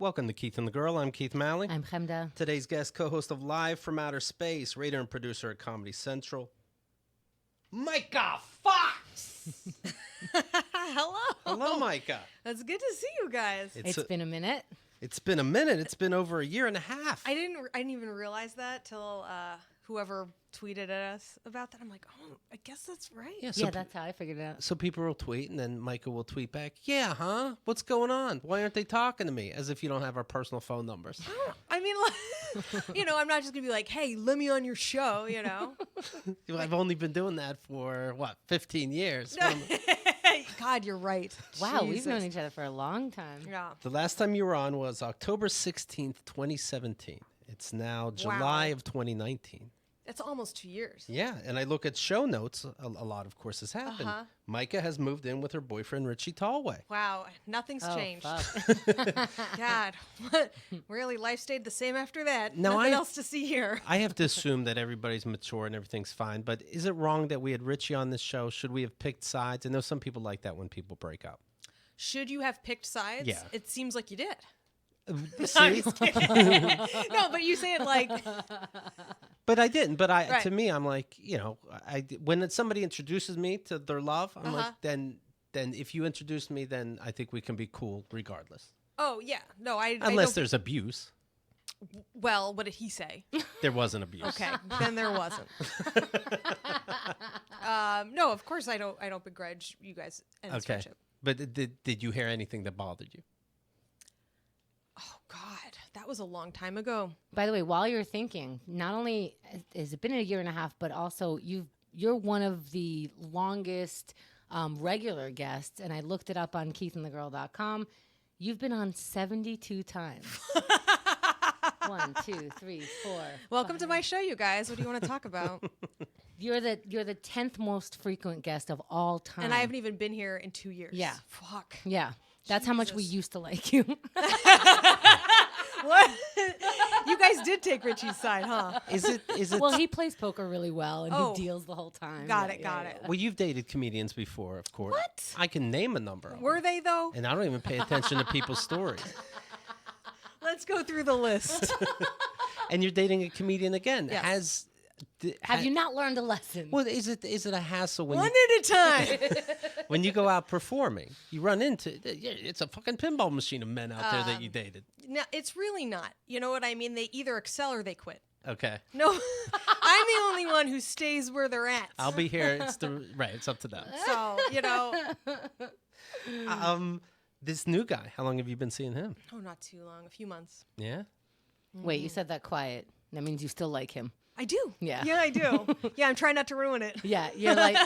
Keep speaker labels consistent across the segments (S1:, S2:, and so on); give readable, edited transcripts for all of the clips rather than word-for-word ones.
S1: Welcome to Keith and the Girl. I'm Keith Malley.
S2: I'm Chemda.
S1: Today's guest, co-host of Live from Outer Space, writer and producer at Comedy Central, Myka Fox.
S3: Hello.
S1: Hello, Myka.
S3: That's good to see you guys.
S2: It's been a minute.
S1: It's been a minute. It's been over a year and a half.
S3: I didn't even realize that till whoever tweeted at us about that. I'm like, oh, I guess that's right.
S2: Yeah, that's how I figured it out.
S1: So people will tweet, and then Myka will tweet back, yeah, huh? What's going on? Why aren't they talking to me? As if you don't have our personal phone numbers.
S3: I mean, like, I'm not just going to be like, hey, let me on your show,
S1: I've only been doing that for, 15 years?
S3: God, you're right.
S2: Wow, we've
S3: Jesus.
S2: known each other for a long time.
S3: Yeah.
S1: The last time you were on was October 16th, 2017. It's now July of 2019.
S3: It's almost 2 years.
S1: Yeah, and I look at show notes. A lot, of course, has happened. Myka has moved in with her boyfriend, Richie Tallway.
S3: Wow, nothing's changed.
S2: Fuck.
S3: God, what? Really, life stayed the same after that.
S1: No,
S3: Nothing else to see here.
S1: I have to assume that everybody's mature and everything's fine, but is it wrong that we had Richie on this show? Should we have picked sides? I know some people like that when people break up.
S3: Should you have picked sides?
S1: Yeah.
S3: It seems like you did.
S1: See?
S3: No, but you say it like...
S1: But I didn't. But
S3: Right.
S1: to me, I'm like, when somebody introduces me to their love, I'm like, then if you introduce me, then I think we can be cool regardless.
S3: Oh, yeah. No, I
S1: Unless
S3: don't...
S1: there's abuse.
S3: Well, what did he say?
S1: There wasn't abuse.
S3: Okay, then there wasn't. No, of course I don't begrudge you guys and this friendship.
S1: But did you hear anything that bothered you?
S3: Oh God, that was a long time ago.
S2: By the way, while you're thinking, not only has it been a year and a half, but also you're one of the longest regular guests, and I looked it up on KeithandTheGirl.com. You've been on 72 times. 1, 2, 3, 4.
S3: Welcome to my show, you guys. What do you want to talk about?
S2: You're the 10th most frequent guest of all time.
S3: And I haven't even been here in 2 years.
S2: Yeah.
S3: Fuck.
S2: Yeah. That's how much we
S3: Jesus.
S2: used to like you.
S3: What? You guys did take Richie's side, huh?
S1: Is it?
S2: Well, he plays poker really well, and
S3: Oh.
S2: he deals the whole time.
S3: Got it.
S1: Well, you've dated comedians before, of course.
S3: What?
S1: I can name a number of them.
S3: Were they though?
S1: And I don't even pay attention to people's stories.
S3: Let's go through the list.
S1: And you're dating a comedian again.
S3: Yes.
S2: Have you not learned a lesson?
S1: Well, is it a hassle when
S3: One
S1: you,
S3: at a time.
S1: when you go out performing? You run into it's a fucking pinball machine of men out there that you dated.
S3: No, it's really not. You know what I mean? They either excel or they quit.
S1: Okay,
S3: No, I'm the only one who stays where they're at.
S1: I'll be here. It's up to them.
S3: So,
S1: This new guy. How long have you been seeing him?
S3: oh, not too long, a few months.
S1: Yeah.
S2: Wait, you said that quiet. That means you still like him.
S3: I do.
S2: Yeah.
S3: Yeah, I do. Yeah, I'm trying not to ruin it.
S2: Yeah, you're like,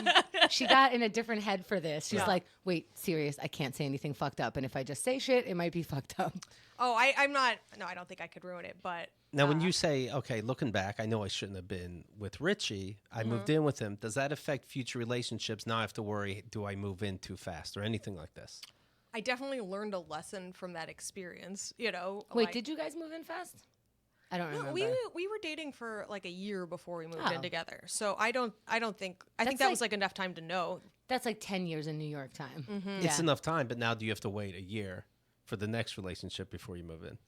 S2: she got in a different head for this. She's
S3: Yeah.
S2: like, wait, serious, I can't say anything fucked up. And if I just say shit, it might be fucked up.
S3: Oh, I'm not. No, I don't think I could ruin it. But
S1: Now, when you say, okay, looking back, I know I shouldn't have been with Richie. I moved in with him. Does that affect future relationships? Now I have to worry, do I move in too fast or anything like this?
S3: I definitely learned a lesson from that experience.
S2: Wait, did you guys move in fast? I don't
S3: No,
S2: remember.
S3: we were dating for like a year before we moved
S2: Oh.
S3: in together. So I think think
S2: That's
S3: that
S2: like-
S3: was like enough time to know.
S2: That's like 10 years in New York time.
S1: It's enough time, but now do you have to wait a year for the next relationship before you move in?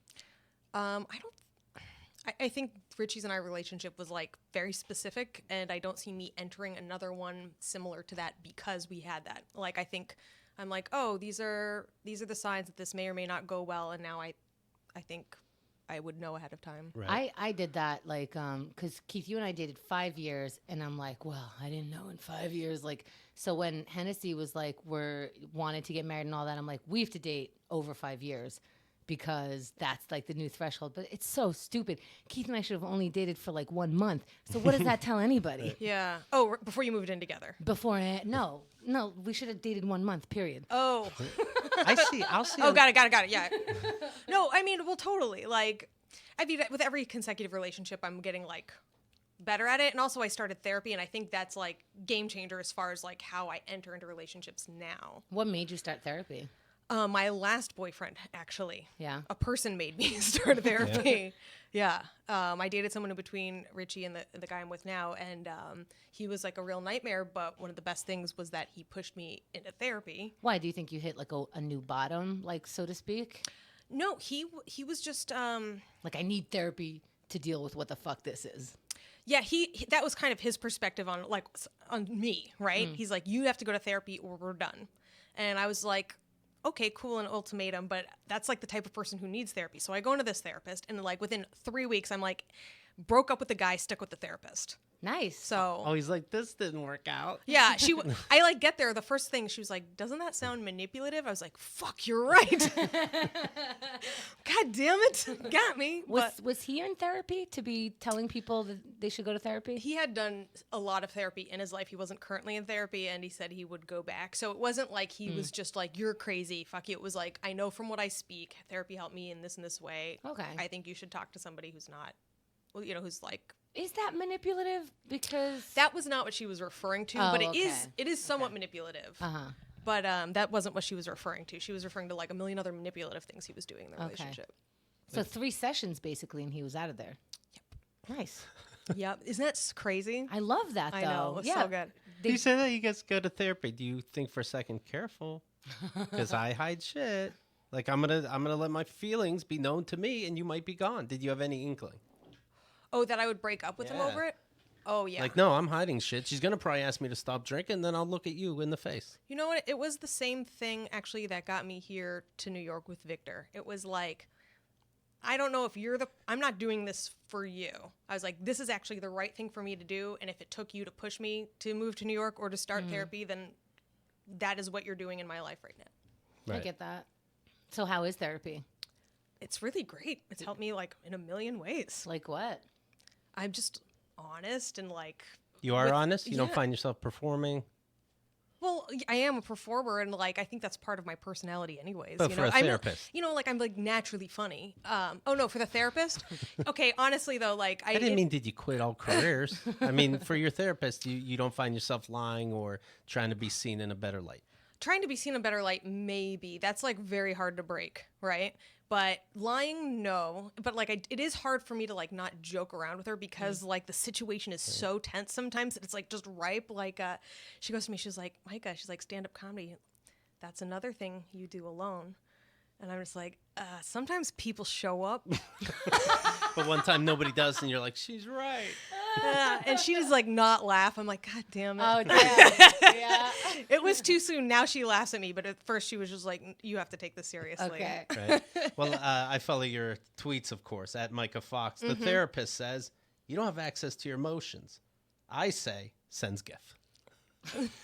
S3: I think Richie's and I relationship was like very specific, and I don't see me entering another one similar to that because we had that. Like, I think I'm like, oh, these are the signs that this may or may not go well, and now I think I would know ahead of time.
S1: Right.
S2: I did that, like, because Keith, you and I dated 5 years, and I'm like, well, I didn't know in 5 years. Like, so when Hennessy was like, wanted to get married and all that, I'm like, we have to date over 5 years because that's like the new threshold. But it's so stupid. Keith and I should have only dated for like 1 month. So what does that tell anybody?
S3: Yeah. Oh, before you moved in together.
S2: Before, no, we should have dated 1 month, period.
S3: Oh.
S1: I'll see.
S3: Oh, got it. Yeah. No, I mean, well, totally. Like, I mean, with every consecutive relationship, I'm getting like better at it, and also I started therapy, and I think that's like game changer as far as like how I enter into relationships now.
S2: What made you start therapy?
S3: My last boyfriend, actually.
S2: Yeah.
S3: A person made me start therapy. Yeah. I dated someone in between Richie and the guy I'm with now, and he was like a real nightmare, but one of the best things was that he pushed me into therapy.
S2: Why do you think you hit like a new bottom, like so to speak?
S3: No, he was just
S2: Like, I need therapy to deal with what the fuck this is.
S3: yeah, he that was kind of his perspective on on me, right? He's like, you have to go to therapy or we're done. And I was like, okay, cool, an ultimatum, but that's like the type of person who needs therapy. So I go into this therapist, and like within 3 weeks, I'm like, broke up with the guy, stuck with the therapist.
S2: Nice.
S3: So
S1: Oh, he's like, this didn't work out.
S3: yeah, I like get there. The first thing she was like, doesn't that sound manipulative? I was like, fuck, you're right. God damn it, got me.
S2: Was he in therapy to be telling people that they should go to therapy?
S3: He had done a lot of therapy in his life. He wasn't currently in therapy, and he said he would go back. So it wasn't like he was just like, you're crazy, fuck you. It was like, I know from what I speak, therapy helped me in this way.
S2: Okay.
S3: I think you should talk to somebody who's not, well, who's like.
S2: Is that manipulative? Because
S3: That was not what she was referring to,
S2: Oh,
S3: but
S2: okay.
S3: it is somewhat manipulative.
S2: Uh-huh.
S3: But that wasn't what she was referring to. She was referring to like a million other manipulative things he was doing in the relationship.
S2: So 3 sessions basically, and he was out of there. Yep. Nice.
S3: Yep. Isn't that crazy?
S2: I love that though.
S3: I know. It's
S2: yeah.
S3: so good.
S1: You said that you guys go to therapy. Do you think for a second, careful? Because I hide shit. Like I'm gonna let my feelings be known to me, and you might be gone. Did you have any inkling?
S3: Oh, that I would break up with him
S1: Yeah.
S3: over it? Oh, yeah.
S1: Like, no, I'm hiding shit. She's gonna probably ask me to stop drinking, then I'll look at you in the face.
S3: You know what? It was the same thing, actually, that got me here to New York with Victor. It was like, I don't know if I'm not doing this for you. I was like, this is actually the right thing for me to do. And if it took you to push me to move to New York or to start therapy, then that is what you're doing in my life right now.
S2: I get that. So how is therapy?
S3: It's really great. It's helped me like in a million ways.
S2: Like what?
S3: I'm just honest and like.
S1: You are honest? You don't
S3: yeah.
S1: find yourself performing?
S3: Well, I am a performer, and like I think that's part of my personality, anyways.
S1: But
S3: you
S1: for
S3: know,
S1: a therapist.
S3: I'm like naturally funny. Oh no, for the therapist. Okay, honestly though, like
S1: I didn't mean did you quit all careers. I mean, for your therapist, you don't find yourself lying or trying to be seen in a better light.
S3: trying to be seen in a better light. Maybe that's like very hard to break, right? But lying, no. But like, it is hard for me to like not joke around with her because like the situation is so tense sometimes that it's like just ripe. Like, she goes to me, she's like, Myka, she's like, stand-up comedy, that's another thing you do alone. And I'm just like, sometimes people show up.
S1: But one time nobody does, and you're like, she's right.
S3: And she just like not laugh. I'm like, God damn it.
S2: Oh, damn. Yeah.
S3: It was too soon. Now she laughs at me. But at first she was just like, you have to take this seriously.
S2: Okay.
S1: Right. Well, I follow your tweets, of course, at Myka Fox. The therapist says, you don't have access to your emotions. I say, sends GIF.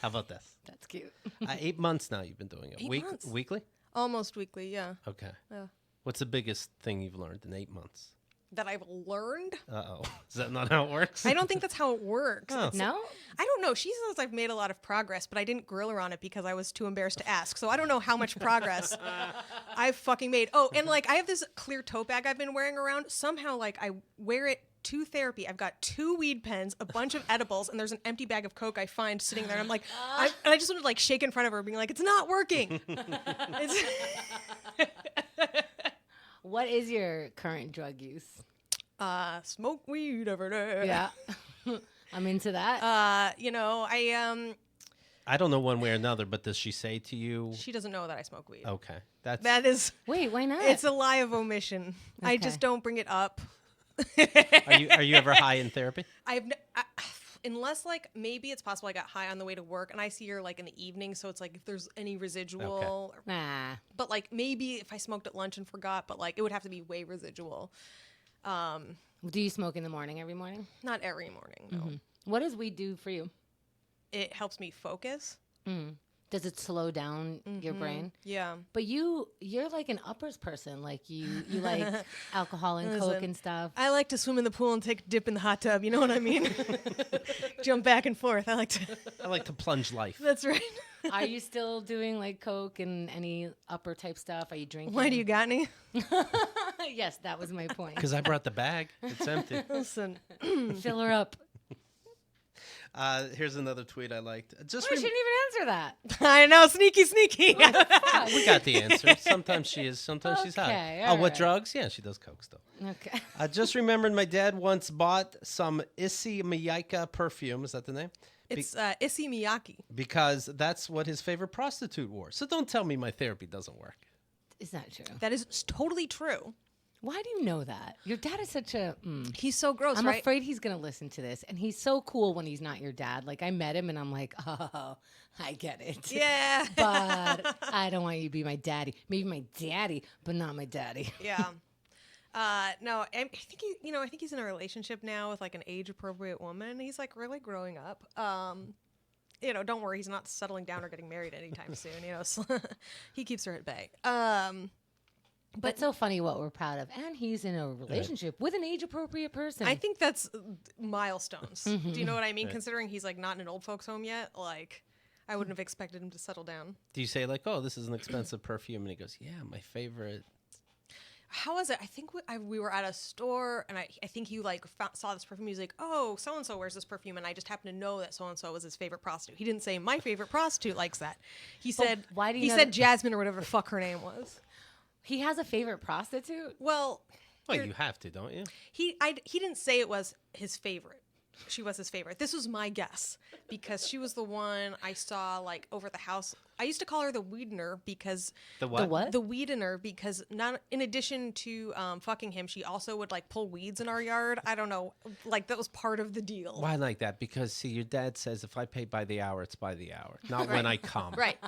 S1: How about this?
S2: That's cute.
S1: 8 months now you've been doing it.
S3: 8 months.
S1: Weekly?
S3: Almost weekly, yeah.
S1: Okay.
S3: Yeah.
S1: What's the biggest thing you've learned in 8 months?
S3: That I've learned.
S1: Uh-oh. Is that not how it works?
S3: I don't think that's how it works.
S1: Oh.
S2: No?
S3: I don't know. She says I've made a lot of progress, but I didn't grill her on it because I was too embarrassed to ask. So I don't know how much progress I've fucking made. Oh, and like I have this clear tote bag I've been wearing around. Somehow, like I wear it to therapy. I've got 2 weed pens, a bunch of edibles, and there's an empty bag of Coke I find sitting there. And I'm like, I just want to like shake in front of her, being like, it's not working. It's
S2: What is your current drug use?
S3: smoke weed every day.
S2: Yeah. I'm into that.
S1: I don't know one way or another, but does she say to you?
S3: She doesn't know that I smoke weed.
S1: Okay. That's
S3: That is,
S2: Wait, why not?
S3: it's a lie of omission. I
S2: Okay.
S3: just don't bring it up.
S1: Are you ever high in therapy?
S3: Unless like maybe it's possible I got high on the way to work and I see her like in the evening, so it's like if there's any residual.
S2: Nah.
S3: But like maybe if I smoked at lunch and forgot, but like it would have to be way residual.
S2: Do you smoke in the morning every morning?
S3: Not every morning. No,
S2: What does weed do for you?
S3: it helps me focus.
S2: Does it slow down your brain?
S3: Yeah.
S2: But you're like an uppers person. Like you like alcohol and Coke
S3: Listen,
S2: and stuff.
S3: I like to swim in the pool and take a dip in the hot tub. You know what I mean? Jump back and forth. I
S1: like to plunge life.
S3: That's right.
S2: Are you still doing like Coke and any upper type stuff? Are you drinking?
S3: Why do you got any?
S2: Yes, that was my point.
S1: Because I brought the bag. It's empty.
S3: Listen.
S2: Fill her up.
S1: Here's another tweet I liked. Just
S2: We shouldn't even answer that.
S3: I know, sneaky.
S1: we got the answer. Sometimes she is, sometimes she's high.
S2: Okay,
S1: Oh,
S2: all
S1: what
S2: right.
S1: drugs? Yeah, she does Coke still.
S2: Okay.
S1: I just remembered my dad once bought some Myka perfume. Is that the name?
S3: It's Issey Miyake.
S1: Because that's what his favorite prostitute wore. So don't tell me my therapy doesn't work.
S2: Is that true?
S3: That is totally true.
S2: Why do you know that? Your dad is such a.
S3: He's so gross,
S2: I'm
S3: right?
S2: afraid he's gonna listen to this, and he's so cool when he's not your dad. Like I met him, and I'm like, oh, I get it.
S3: Yeah.
S2: But I don't want you to be my daddy. Maybe my daddy, but not my daddy.
S3: Yeah. No, I think I think he's in a relationship now with like an age-appropriate woman. He's like really growing up. Don't worry, he's not settling down or getting married anytime soon. So he keeps her at bay.
S2: But it's so funny what we're proud of. And he's in a relationship with an age-appropriate person.
S3: I think that's milestones. Do you know what I mean? Considering he's like not in an old folks home yet, like I wouldn't have expected him to settle down.
S1: Do you say like, oh, this is an expensive perfume? And he goes, yeah, my favorite.
S3: How was it? I think we were at a store, and I think he like saw this perfume. He's like, "Oh, so and so wears this perfume," and I just happened to know that so and so was his favorite prostitute. He didn't say my favorite prostitute likes that. He said,
S2: why do you
S3: he
S2: know
S3: said
S2: that-
S3: Jasmine or whatever the fuck her name was.
S2: He has a favorite prostitute?
S3: Well,
S1: Well, you have to, don't you?
S3: he didn't say it was his favorite. She was his favorite. This was my guess because she was the one I saw like over the house. I used to call her the Weedener because
S1: The what?
S2: The what?
S3: the Weedener because not in addition to fucking him, she also would like pull weeds in our yard. I don't know, like that was part of the deal.
S1: Why like that? Because see, your dad says if I pay by the hour, it's by the hour, not when I come.
S3: Right.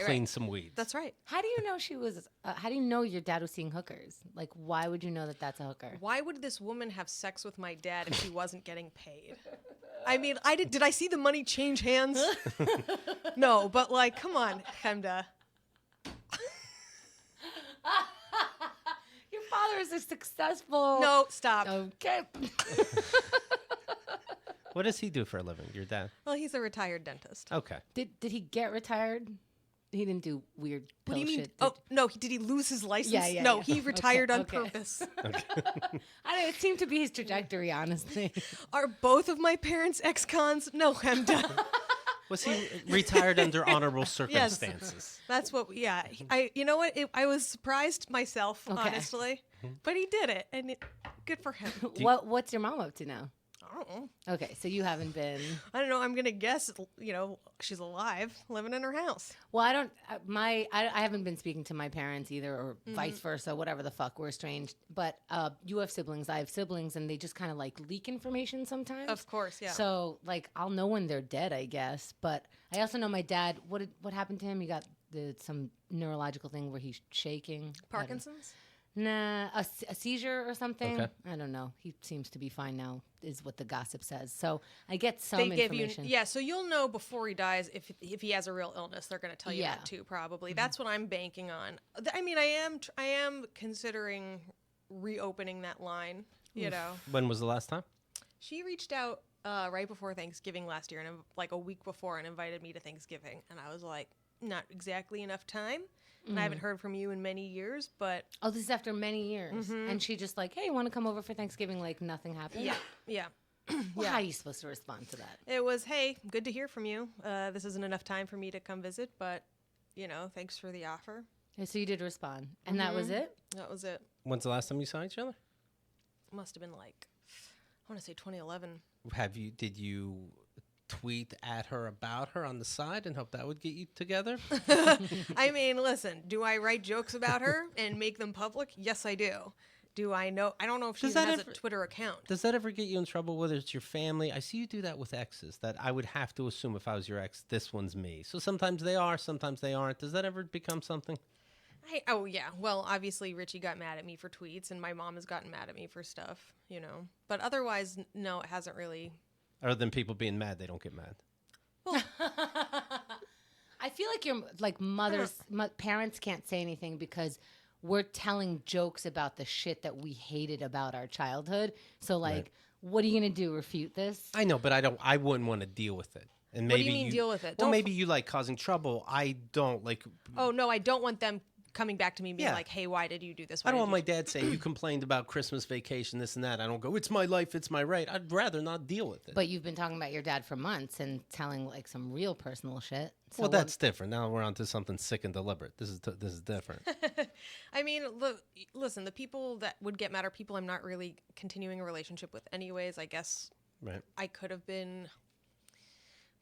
S1: Clean some weeds.
S3: That's right.
S2: How do you know she was? How do you know your dad was seeing hookers? Like, why would you know that that's a hooker?
S3: Why would this woman have sex with my dad if she wasn't getting paid? I mean, did I see the money change hands? No, but like, come on, Hemda.
S2: Your father is a successful.
S3: No, stop.
S2: Okay.
S1: What does he do for a living? Your dad?
S3: Well, he's a retired dentist.
S1: Okay.
S2: Did he get retired? He didn't do weird
S3: What
S2: pill
S3: do you mean?
S2: shit.
S3: Oh no, did he lose his license?
S2: Yeah,
S3: no,
S2: yeah.
S3: he retired on
S2: Okay.
S3: purpose.
S2: I don't know, it seemed to be his trajectory, honestly.
S3: Are both of my parents ex-cons? No, Hemda.
S1: Was he retired under honorable circumstances?
S3: That's what. Yeah, you know what? I was surprised myself,
S2: Okay.
S3: honestly, but he did it, and good for him.
S2: What's your mom up to now?
S3: I don't know.
S2: Okay, so you haven't been.
S3: I don't know. I'm gonna guess. She's alive, living in her house.
S2: Well, I don't. I haven't been speaking to my parents either, or vice versa. Whatever the fuck, we're estranged. But you have siblings. I have siblings, and they just kind of like leak information sometimes.
S3: Of course, yeah.
S2: So like, I'll know when they're dead, I guess. But I also know my dad. What happened to him? He got some neurological thing where he's shaking. I don't know.
S3: Parkinson's.
S2: Nah, a seizure or something.
S1: Okay.
S2: I don't know. He seems to be fine now, is what the gossip says. So I get some
S3: They give you,
S2: information.
S3: yeah. So you'll know before he dies if he has a real illness. They're going to tell you
S2: Yeah.
S3: that too, probably. That's what I'm banking on. I mean, I am considering reopening that line. You know,
S1: When was the last time?
S3: she reached out right before Thanksgiving last year, and like a week before, and invited me to Thanksgiving, and I was like, not exactly enough time. And I haven't heard from you in many years, but
S2: Oh, this is after many years. And she just like, hey, you want to come over for Thanksgiving? Like nothing happened.
S3: yeah.
S2: Well, how are you supposed to respond to that?
S3: It was, hey, good to hear from you. This isn't enough time for me to come visit, but, thanks for the offer.
S2: Yeah, so you did respond. And that was it?
S3: That was it.
S1: When's the last time you saw each other?
S3: Must have been like, I want to say 2011.
S1: Did you tweet at her about her on the side and hope that would get you together?
S3: I mean, listen, do I write jokes about her and make them public? Yes, I do. Do I know? I don't know if she
S1: Does
S3: even
S1: that
S3: has
S1: ever-
S3: a Twitter account.
S1: Does that ever get you in trouble, whether it's your family? I see you do that with exes, that I would have to assume if I was your ex, this one's me. So sometimes they are, sometimes they aren't. Does that ever become something?
S3: Oh, yeah. Well, obviously, Richie got mad at me for tweets, and my mom has gotten mad at me for stuff, But otherwise, no, it hasn't really.
S1: Other than people being mad, they don't get mad.
S2: I feel like your parents can't say anything because we're telling jokes about the shit that we hated about our childhood. So like, what are you gonna do? Refute this?
S1: I know, but I wouldn't want to deal with it. And
S3: What do
S1: maybe
S3: you mean deal with it?
S1: Well,
S3: Don't
S1: maybe you like causing trouble. I don't like.
S3: Oh, no, I don't want them coming back to me and being
S1: Yeah.
S3: like, hey, why did you do this?
S1: I
S3: Why
S1: don't
S3: did
S1: want
S3: you
S1: my dad saying you complained about Christmas vacation, this and that. I don't go, it's my life, it's my right. I'd rather not deal with it.
S2: But you've been talking about your dad for months and telling like some real personal shit. So
S1: Well, that's different. Now we're on to something sick and deliberate. This is different.
S3: I mean, listen, the people that would get mad are people I'm not really continuing a relationship with anyways. I guess
S1: Right.
S3: I could have been...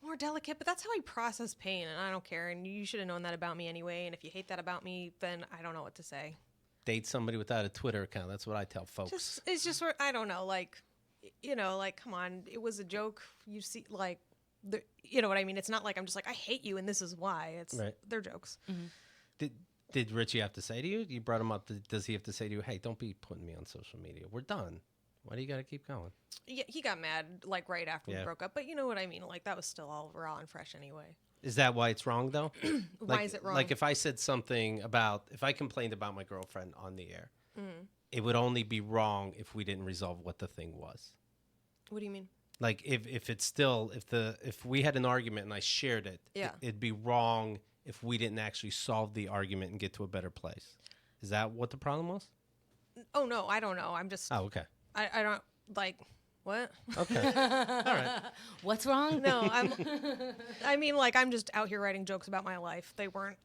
S3: more delicate, but that's how I process pain, and I don't care. And you should have known that about me anyway. And if you hate that about me, then I don't know what to say.
S1: Date somebody without a Twitter account. That's what I tell folks.
S3: It's just where I don't know, like, like, come on, it was a joke. You see, like, you know what I mean? It's not like I'm just like, I hate you and this is why. It's they're jokes.
S2: Mm-hmm.
S1: Did Richie have to say to you? You brought him up. Does he have to say to you, hey, don't be putting me on social media. We're done. Why do you got to keep going?
S3: Yeah, he got mad like right after we broke up, but you know what I mean? Like that was still all raw and fresh anyway.
S1: Is that why it's wrong though?
S3: Why is it wrong?
S1: Like if I said something if I complained about my girlfriend on the air, it would only be wrong if we didn't resolve what the thing was.
S3: What do you mean?
S1: Like if it's still if we had an argument and I shared it, it'd be wrong if we didn't actually solve the argument and get to a better place. Is that what the problem was?
S3: Oh no, I don't know. I'm just.
S1: Oh, okay.
S3: I don't like what.
S1: Okay. All right.
S2: What's wrong?
S3: No, I mean, like I'm just out here writing jokes about my life. They weren't.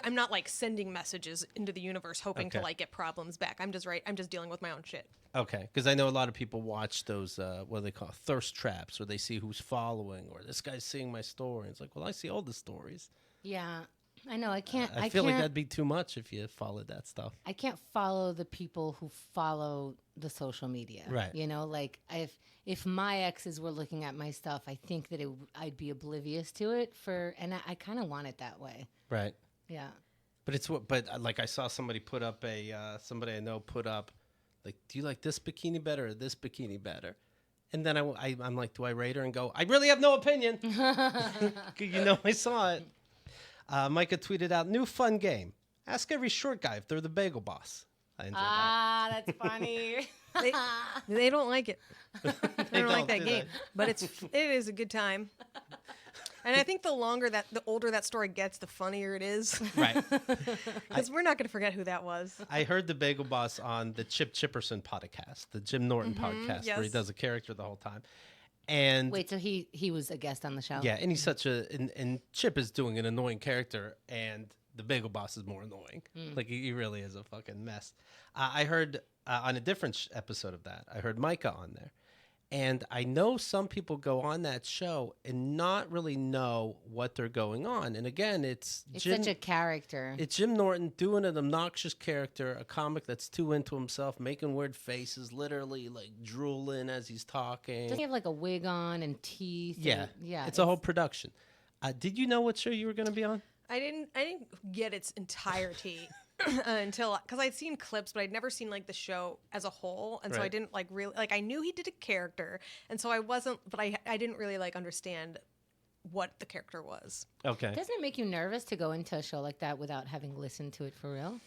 S3: I'm not like sending messages into the universe hoping to like get problems back. I'm just dealing with my own shit.
S1: Okay, because I know a lot of people watch those what do they call thirst traps, or they see who's following, or this guy's seeing my story. It's like, well, I see all the stories.
S2: Yeah, I know. I can't.
S1: I feel like that'd be too much if you followed that stuff.
S2: I can't follow the people who follow the social media.
S1: Right.
S2: You know, like if my exes were looking at my stuff, I think that I'd be oblivious to it and I kind of want it that way.
S1: Right.
S2: Yeah.
S1: But like I saw somebody put up somebody I know put up, like, do you like this bikini better or this bikini better? And then I'm like, do I rate her and go, I really have no opinion. I saw it. Myka tweeted out, new fun game. Ask every short guy if they're the bagel boss. I enjoyed that.
S2: That's funny.
S3: They don't like it. They don't like that game. But it is a good time. And I think the older that story gets, the funnier it is.
S1: Right.
S3: Because we're not going to forget who that was.
S1: I heard the bagel boss on the Chip Chipperson podcast, the Jim Norton podcast, where he does a character the whole time. And
S2: wait, so he was a guest on the show?
S1: Yeah, and he's and Chip is doing an annoying character, and the bagel boss is more annoying. Like he really is a fucking mess. I heard on a different episode of that, I heard Myka on there. And I know some people go on that show and not really know what they're going on. And again, it's
S2: such a character.
S1: It's Jim Norton doing an obnoxious character, a comic that's too into himself, making weird faces, literally like drooling as he's talking.
S2: Doesn't he have like a wig on and teeth?
S1: Yeah,
S2: yeah.
S1: It's a whole production. Did you know what show you were going to be on?
S3: I didn't get its entirety. Until because I'd seen clips, but I'd never seen like the show as a whole, and so I didn't like really like. I knew he did a character, and so I wasn't, but I didn't really like understand what the character was.
S1: Okay.
S2: Doesn't it make you nervous to go into a show like that without having listened to it for real?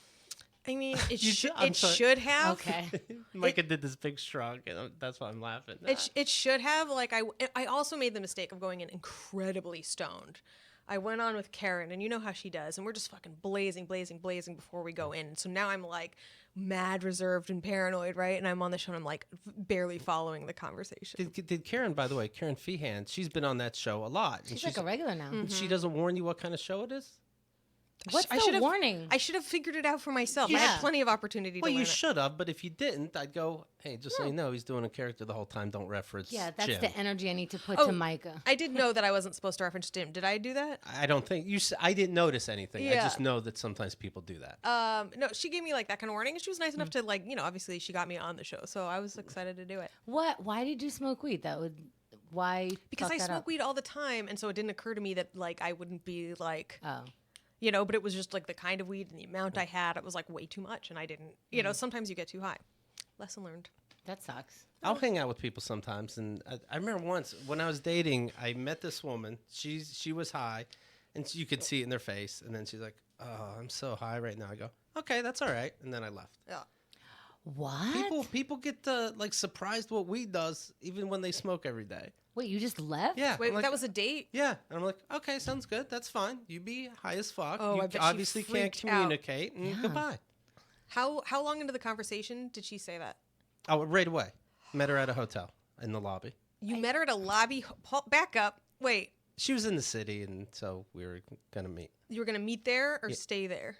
S3: I mean, it should have.
S2: Okay.
S1: Myka did this big shrug, and that's why I'm laughing.
S3: It should have. Like I also made the mistake of going in incredibly stoned. I went on with Karen, and you know how she does, and we're just fucking blazing before we go in. So now I'm like mad reserved and paranoid, right? And I'm on the show, and I'm like barely following the conversation.
S1: Did Karen, by the way, Karen Feehan, she's been on that show a lot.
S2: She's like a regular now.
S1: Mm-hmm. She doesn't warn you what kind of show it is?
S2: What's the warning?
S3: I should have figured it out for myself. I had plenty of opportunity to learn
S1: you should have, but if you didn't, I'd go, hey, just so you know, he's doing a character the whole time. Don't reference
S2: that's
S1: Jim.
S2: the energy I need to put to Myka.
S3: I did know that I wasn't supposed to reference Jim. Did I do that?
S1: I don't think I didn't notice anything.
S3: Yeah.
S1: I just know that sometimes people do that.
S3: No, she gave me like that kind of warning, and she was nice enough to like, obviously she got me on the show, so I was excited to do it.
S2: What? Why did you smoke weed? Why?
S3: Because I smoke weed all the time, and so it didn't occur to me that like I wouldn't be like.
S2: Oh.
S3: But it was just like the kind of weed and the amount I had, it was like way too much. And I didn't, sometimes you get too high. Lesson learned.
S2: That sucks.
S1: I'll hang out with people sometimes. And I remember once when I was dating, I met this woman. She was high, and you could see it in their face. And then she's like, oh, I'm so high right now. I go, okay, that's all right. And then I left.
S3: Yeah.
S2: What?
S1: People get like surprised what weed does, even when they smoke every day.
S2: Wait, you just left?
S1: Yeah.
S3: Wait,
S1: like,
S3: that was a date?
S1: Yeah. And I'm like, okay, sounds good. That's fine. You be high as fuck.
S3: Oh,
S1: you
S3: I bet she
S1: obviously can't
S3: freaked out.
S1: communicate. And goodbye.
S3: How long into the conversation did she say that?
S1: Oh, right away. Met her at a hotel in the lobby.
S3: You met her at a lobby? Back up. Wait.
S1: She was in the city, and so we were going to meet.
S3: You were going to meet there or stay there?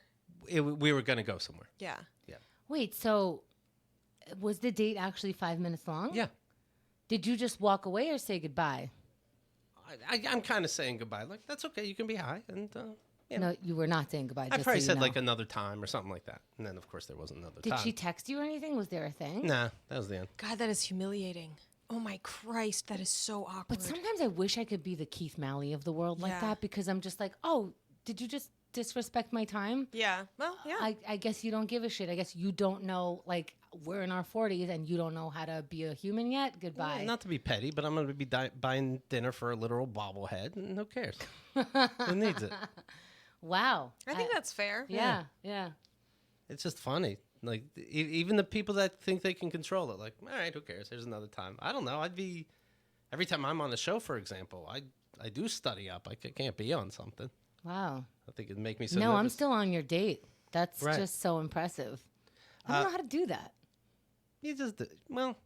S1: We were going to go somewhere.
S3: Yeah.
S1: Yeah.
S2: Wait, so was the date actually 5 minutes long?
S1: Yeah.
S2: Did you just walk away or say goodbye?
S1: I'm kind of saying goodbye. Like, that's okay. You can be high. And,
S2: No, you were not saying goodbye.
S1: I
S2: Just
S1: probably
S2: so you
S1: said,
S2: know.
S1: like, another time or something like that. And then, of course, there wasn't another
S2: Did
S1: time.
S2: she text you or anything? Was there a thing?
S1: Nah, that was the end.
S3: God, that is humiliating. Oh my Christ, that is so awkward.
S2: But sometimes I wish I could be the Keith Malley of the world like
S3: Yeah.
S2: that, because I'm just like, oh, did you just disrespect my time?
S3: Yeah. Well, yeah.
S2: I guess you don't give a shit. I guess you don't know, like, we're in our 40s and you don't know how to be a human yet. Goodbye.
S1: Well, not to be petty, but I'm going to be buying dinner for a literal bobblehead, and who cares? Who needs it?
S2: Wow.
S3: I think that's fair.
S2: Yeah, yeah.
S1: It's just funny. Like, even the people that think they can control it, like, all right, who cares? There's another time. I don't know. Every time I'm on the show, for example, I do study up. I can't be on something.
S2: Wow.
S1: I think it'd make me so
S2: No, I'm
S1: nervous.
S2: still on your date. That's
S1: Right.
S2: just so impressive. I don't know how to do that.
S1: You just, well,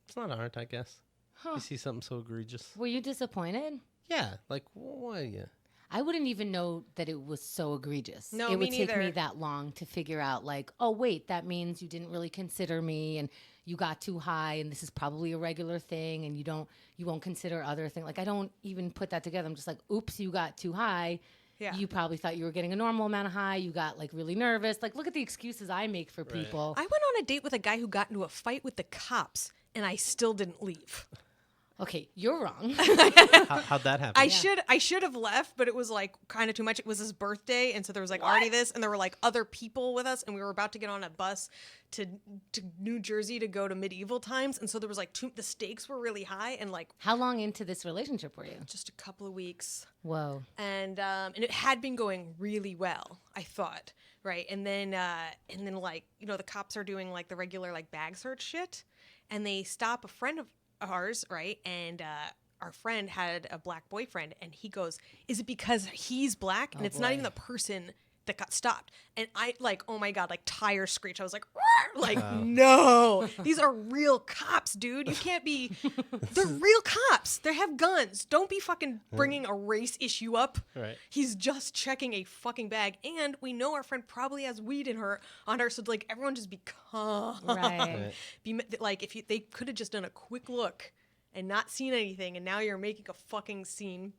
S1: it's not hard, I guess.
S2: Huh.
S1: You see something so egregious.
S2: Were you disappointed?
S1: Yeah, like, why? Yeah.
S2: I wouldn't even know that it was so egregious.
S3: No,
S2: it
S3: me
S2: would take me
S3: neither.
S2: that long to figure out, like, oh, wait, that means you didn't really consider me and you got too high and this is probably a regular thing and you won't consider other things. Like, I don't even put that together. I'm just like, oops, you got too high.
S3: Yeah.
S2: You probably thought you were getting a normal amount of high. You got, like, really nervous. Like, look at the excuses I make for people.
S3: I went on a date with a guy who got into a fight with the cops, and I still didn't leave.
S2: Okay, you're wrong.
S1: How'd that happen?
S3: I should have left, but it was like kind of too much. It was his birthday, and so there was like already this, and there were like other people with us, and we were about to get on a bus to New Jersey to go to medieval times, and so there was like the stakes were really high, and like
S2: How long into this relationship were you?
S3: just a couple of weeks,
S2: Whoa.
S3: and it had been going really well, I thought, right, and then like the cops are doing like the regular like bag search shit, and they stop a friend of ours, right, and our friend had a black boyfriend, and he goes, is it because he's black? And it's not
S2: boy.
S3: even the person that got stopped. And I like, oh my God, like tire screech. I was like, like, no, these are real cops, dude. You can't be, they're real cops. They have guns. Don't be fucking bringing a race issue up.
S1: Right.
S3: He's just checking a fucking bag. And we know our friend probably has weed on her. So like everyone just be calm.
S2: Right.
S3: Like if they could have just done a quick look and not seen anything, and now you're making a fucking scene,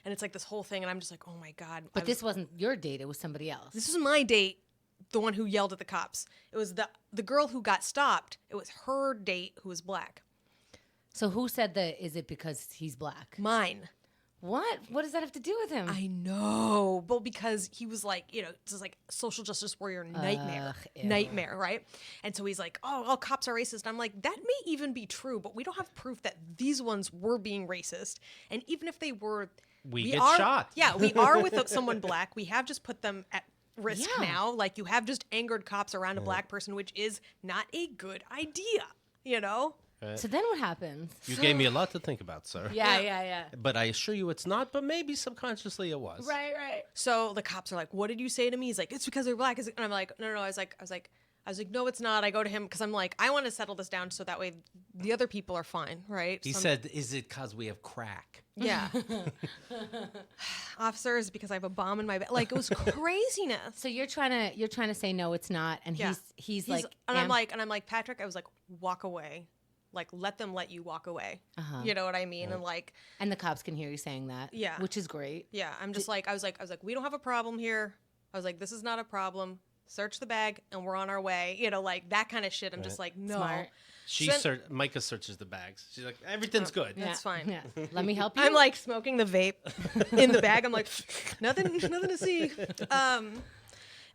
S3: and it's like this whole thing, and I'm just like, oh my God.
S2: But this wasn't your date. It was somebody else.
S3: This was my date, the one who yelled at the cops. It was the girl who got stopped. It was her date who was black.
S2: So who said that? Is it because he's black?
S3: Mine.
S2: What? What does that have to do with him?
S3: I know. Well, because he was like, just like social justice warrior nightmare.
S2: Ew.
S3: Nightmare, right? And so he's like, oh, all cops are racist. I'm like, that may even be true, but we don't have proof that these ones were being racist. And even if they were,
S1: We get
S3: are,
S1: shot.
S3: Yeah, we are with someone black. We have just put them at risk
S2: Yeah.
S3: now. Like you have just angered cops around a black person, which is not a good idea,
S2: So then what happens?
S1: You gave me a lot to think about, sir.
S2: Yeah.
S1: But I assure you it's not, but maybe subconsciously it was.
S2: Right.
S3: So the cops are like, what did you say to me? He's like, it's because they're black. And I'm like, no. I was like, no, it's not. I go to him because I'm like, I want to settle this down so that way the other people are fine, right?
S1: He
S3: So
S1: said, is it because we have crack?
S3: yeah. Officers, because I have a bomb in my bed. Like it was craziness.
S2: So you're trying to say no, it's not, and
S3: Yeah.
S2: he's like,
S3: and I'm like, Patrick, I was like, walk away. Like, let them let you walk away. You know what I mean? And like,
S2: and the cops can hear you saying that.
S3: Yeah.
S2: which is great.
S3: yeah, I'm just like, I was like, we don't have a problem here. I was like, this is not a problem. Search the bag and we're on our way. Like that kind of shit. I'm just like, no.
S2: Smart.
S1: Myka searches the bags. She's like, everything's good.
S3: That's fine.
S2: Yeah. Let me help you.
S3: I'm like smoking the vape in the bag. I'm like, nothing to see.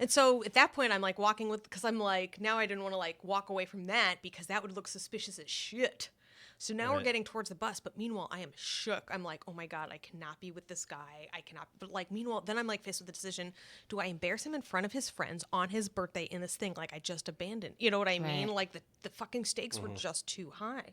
S3: And so at that point, I'm like walking because I'm like, now I didn't want to like walk away from that because that would look suspicious as shit. So now we're
S1: Right.
S3: getting towards the bus, but meanwhile, I am shook. I'm like, oh my God, I cannot be with this guy. I cannot. But like, meanwhile, then I'm like faced with the decision: do I embarrass him in front of his friends on his birthday in this thing like I just abandoned? You know what I mean?
S2: Right.
S3: Like the fucking stakes were just too high.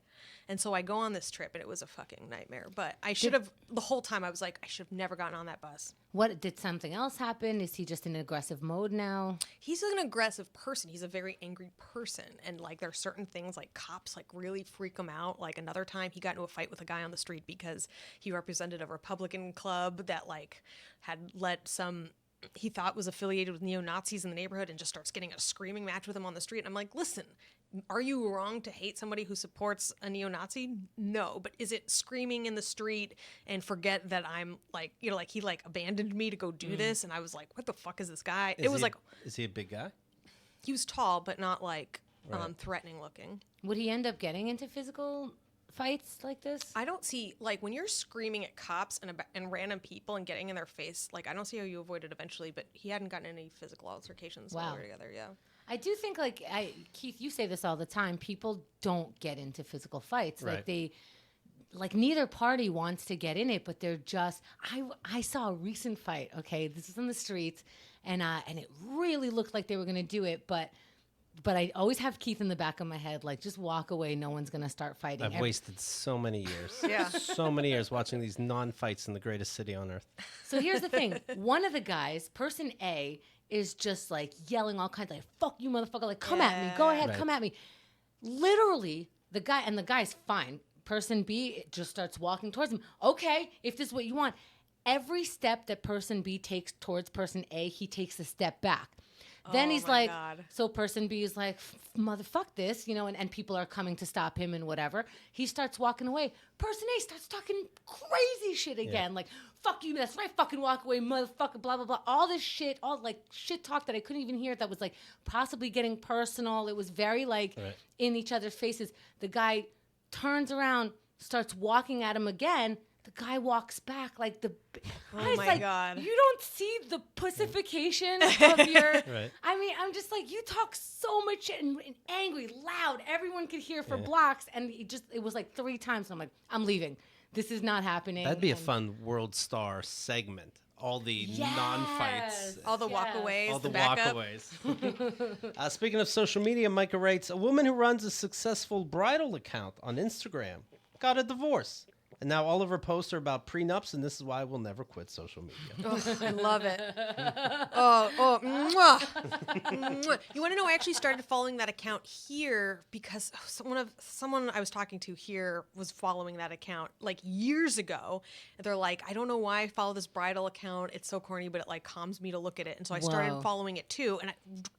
S3: And so I go on this trip, and it was a fucking nightmare. But I should have the whole time. I was like, I should have never gotten on that bus.
S2: What did something else happen? Is he just in aggressive mode now?
S3: He's an aggressive person. He's a very angry person. And like there are certain things like cops like really freak him out. Like another time he got into a fight with a guy on the street because he represented a Republican club that like had let some he thought was affiliated with neo-Nazis in the neighborhood and just starts getting a screaming match with him on the street. And I'm like, listen, are you wrong to hate somebody who supports a neo-Nazi? No, but is it screaming in the street and forget that I'm like, you know, like he like abandoned me to go do this? And I was like, what the fuck is this guy?
S1: Is he a big guy?
S3: He was tall, but not like
S1: Right.
S3: threatening looking.
S2: Would he end up getting into physical fights like this?
S3: I don't see, like, when you're screaming at cops and random people and getting in their face, like, I don't see how you avoid it eventually, but he hadn't gotten any physical altercations while we were together, yeah.
S2: I do think, like, Keith, you say this all the time. People don't get into physical fights.
S1: Right.
S2: Like neither party wants to get in it, but they're just. I saw a recent fight. Okay, this is in the streets, and it really looked like they were going to do it, but I always have Keith in the back of my head, like, just walk away. No one's going to start fighting.
S1: I've wasted so many years.
S3: Yeah.
S1: So many years watching these non-fights in the greatest city on earth.
S2: So here's the thing. One of the guys, person A, is just like yelling all kinds of like, fuck you, motherfucker. Like, come at me. Go ahead,
S1: Right.
S2: come at me. Literally, the guy's fine. Person B just starts walking towards him. Okay, if this is what you want. Every step that person B takes towards person A, he takes a step back. Then he's
S3: my
S2: like,
S3: God.
S2: so person B is like, motherfuck this, you know, and people are coming to stop him and whatever. He starts walking away. Person A starts talking crazy shit again. Like, fuck you, that's right, fucking walk away, motherfucker, blah, blah, blah. All this shit, all like shit talk that I couldn't even hear that was like possibly getting personal. It was very like in each other's faces. The guy turns around, starts walking at him again. The guy walks back like the.
S3: Oh my God.
S2: You don't see the pussification of your.
S1: Right.
S2: I mean, I'm just like, you talk so much shit and angry, loud. Everyone could hear for blocks, and it was like 3 times. I'm like, I'm leaving. This is not happening.
S1: That'd be a fun World Star segment. All the non-fights.
S3: All the walkaways,
S1: All the
S3: backup.
S1: walkaways. Speaking of social media, Myka writes, a woman who runs a successful bridal account on Instagram got a divorce. And now all of her posts are about prenups, and this is why I will never quit social media.
S3: Oh, I love it. Mwah. Mwah. You want to know? I actually started following that account here because someone I was talking to here was following that account like years ago. And they're like, I don't know why I follow this bridal account. It's so corny, but it like calms me to look at it. And so I started following it too. And I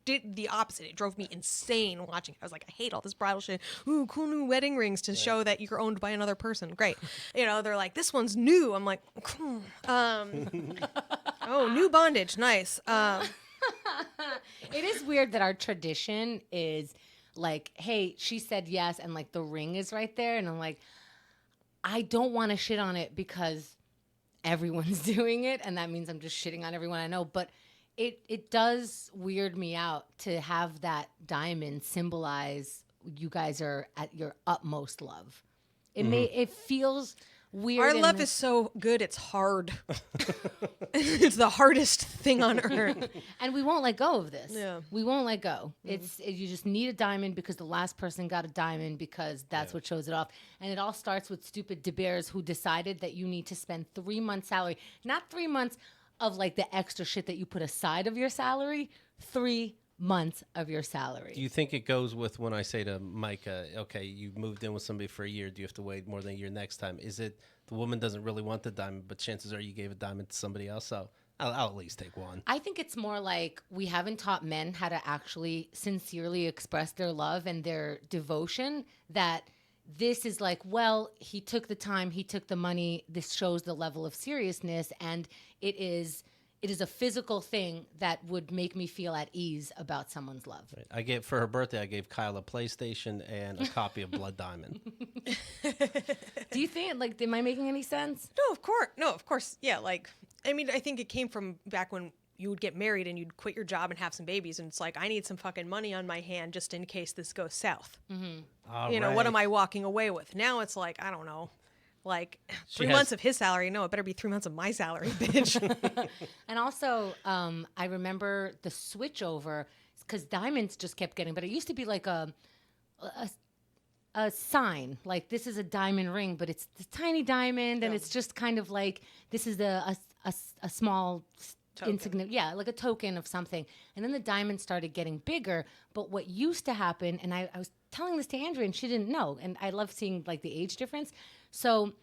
S3: did the opposite. It drove me insane watching it. I was like, I hate all this bridal shit. Ooh, cool new wedding rings to show that you're owned by another person. Great. You know, they're like, this one's new. I'm like, cool. Oh, new bondage. Nice.
S2: It is weird that our tradition is like, hey, she said yes, and like the ring is right there. And I'm like, I don't want to shit on it because everyone's doing it. And that means I'm just shitting on everyone I know. But it does weird me out to have that diamond symbolize you guys are at your utmost love. It feels weird.
S3: Our love is so good, it's hard. It's the hardest thing on earth.
S2: And we won't let go of this.
S3: Yeah.
S2: We won't let go. You just need a diamond because the last person got a diamond because that's what shows it off. And it all starts with stupid De Beers who decided that you need to spend 3 months' salary, not 3 months of like the extra shit that you put aside of your salary, 3 months of your salary.
S1: Do you think it goes with when I say to Myka, okay, you moved in with somebody for a year, do you have to wait more than a year next time? Is it the woman doesn't really want the diamond, but chances are you gave a diamond to somebody else, so I'll at least take one.
S2: I think it's more like we haven't taught men how to actually sincerely express their love and their devotion, that this is like, well, he took the time, he took the money, this shows the level of seriousness, and it is a physical thing that would make me feel at ease about someone's love.
S1: Right. For her birthday, I gave Kyle a PlayStation and a copy of Blood Diamond.
S2: Do you think, like, am I making any sense?
S3: No, of course. Yeah, like, I mean, I think it came from back when you would get married and you'd quit your job and have some babies, and it's like, I need some fucking money on my hand just in case this goes south.
S2: Mm-hmm.
S3: You know, what am I walking away with? Now it's like, I don't know. Like 3 months of his salary. No, it better be 3 months of my salary, bitch.
S2: And also, I remember the switch over because diamonds just kept getting, but it used to be like a sign, like this is a diamond ring, but it's the tiny diamond, and it's just kind of like this is a small insignificant, like a token of something. And then the diamond started getting bigger. But what used to happen, and I was telling this to Andrea, and she didn't know, and I love seeing like the age difference. So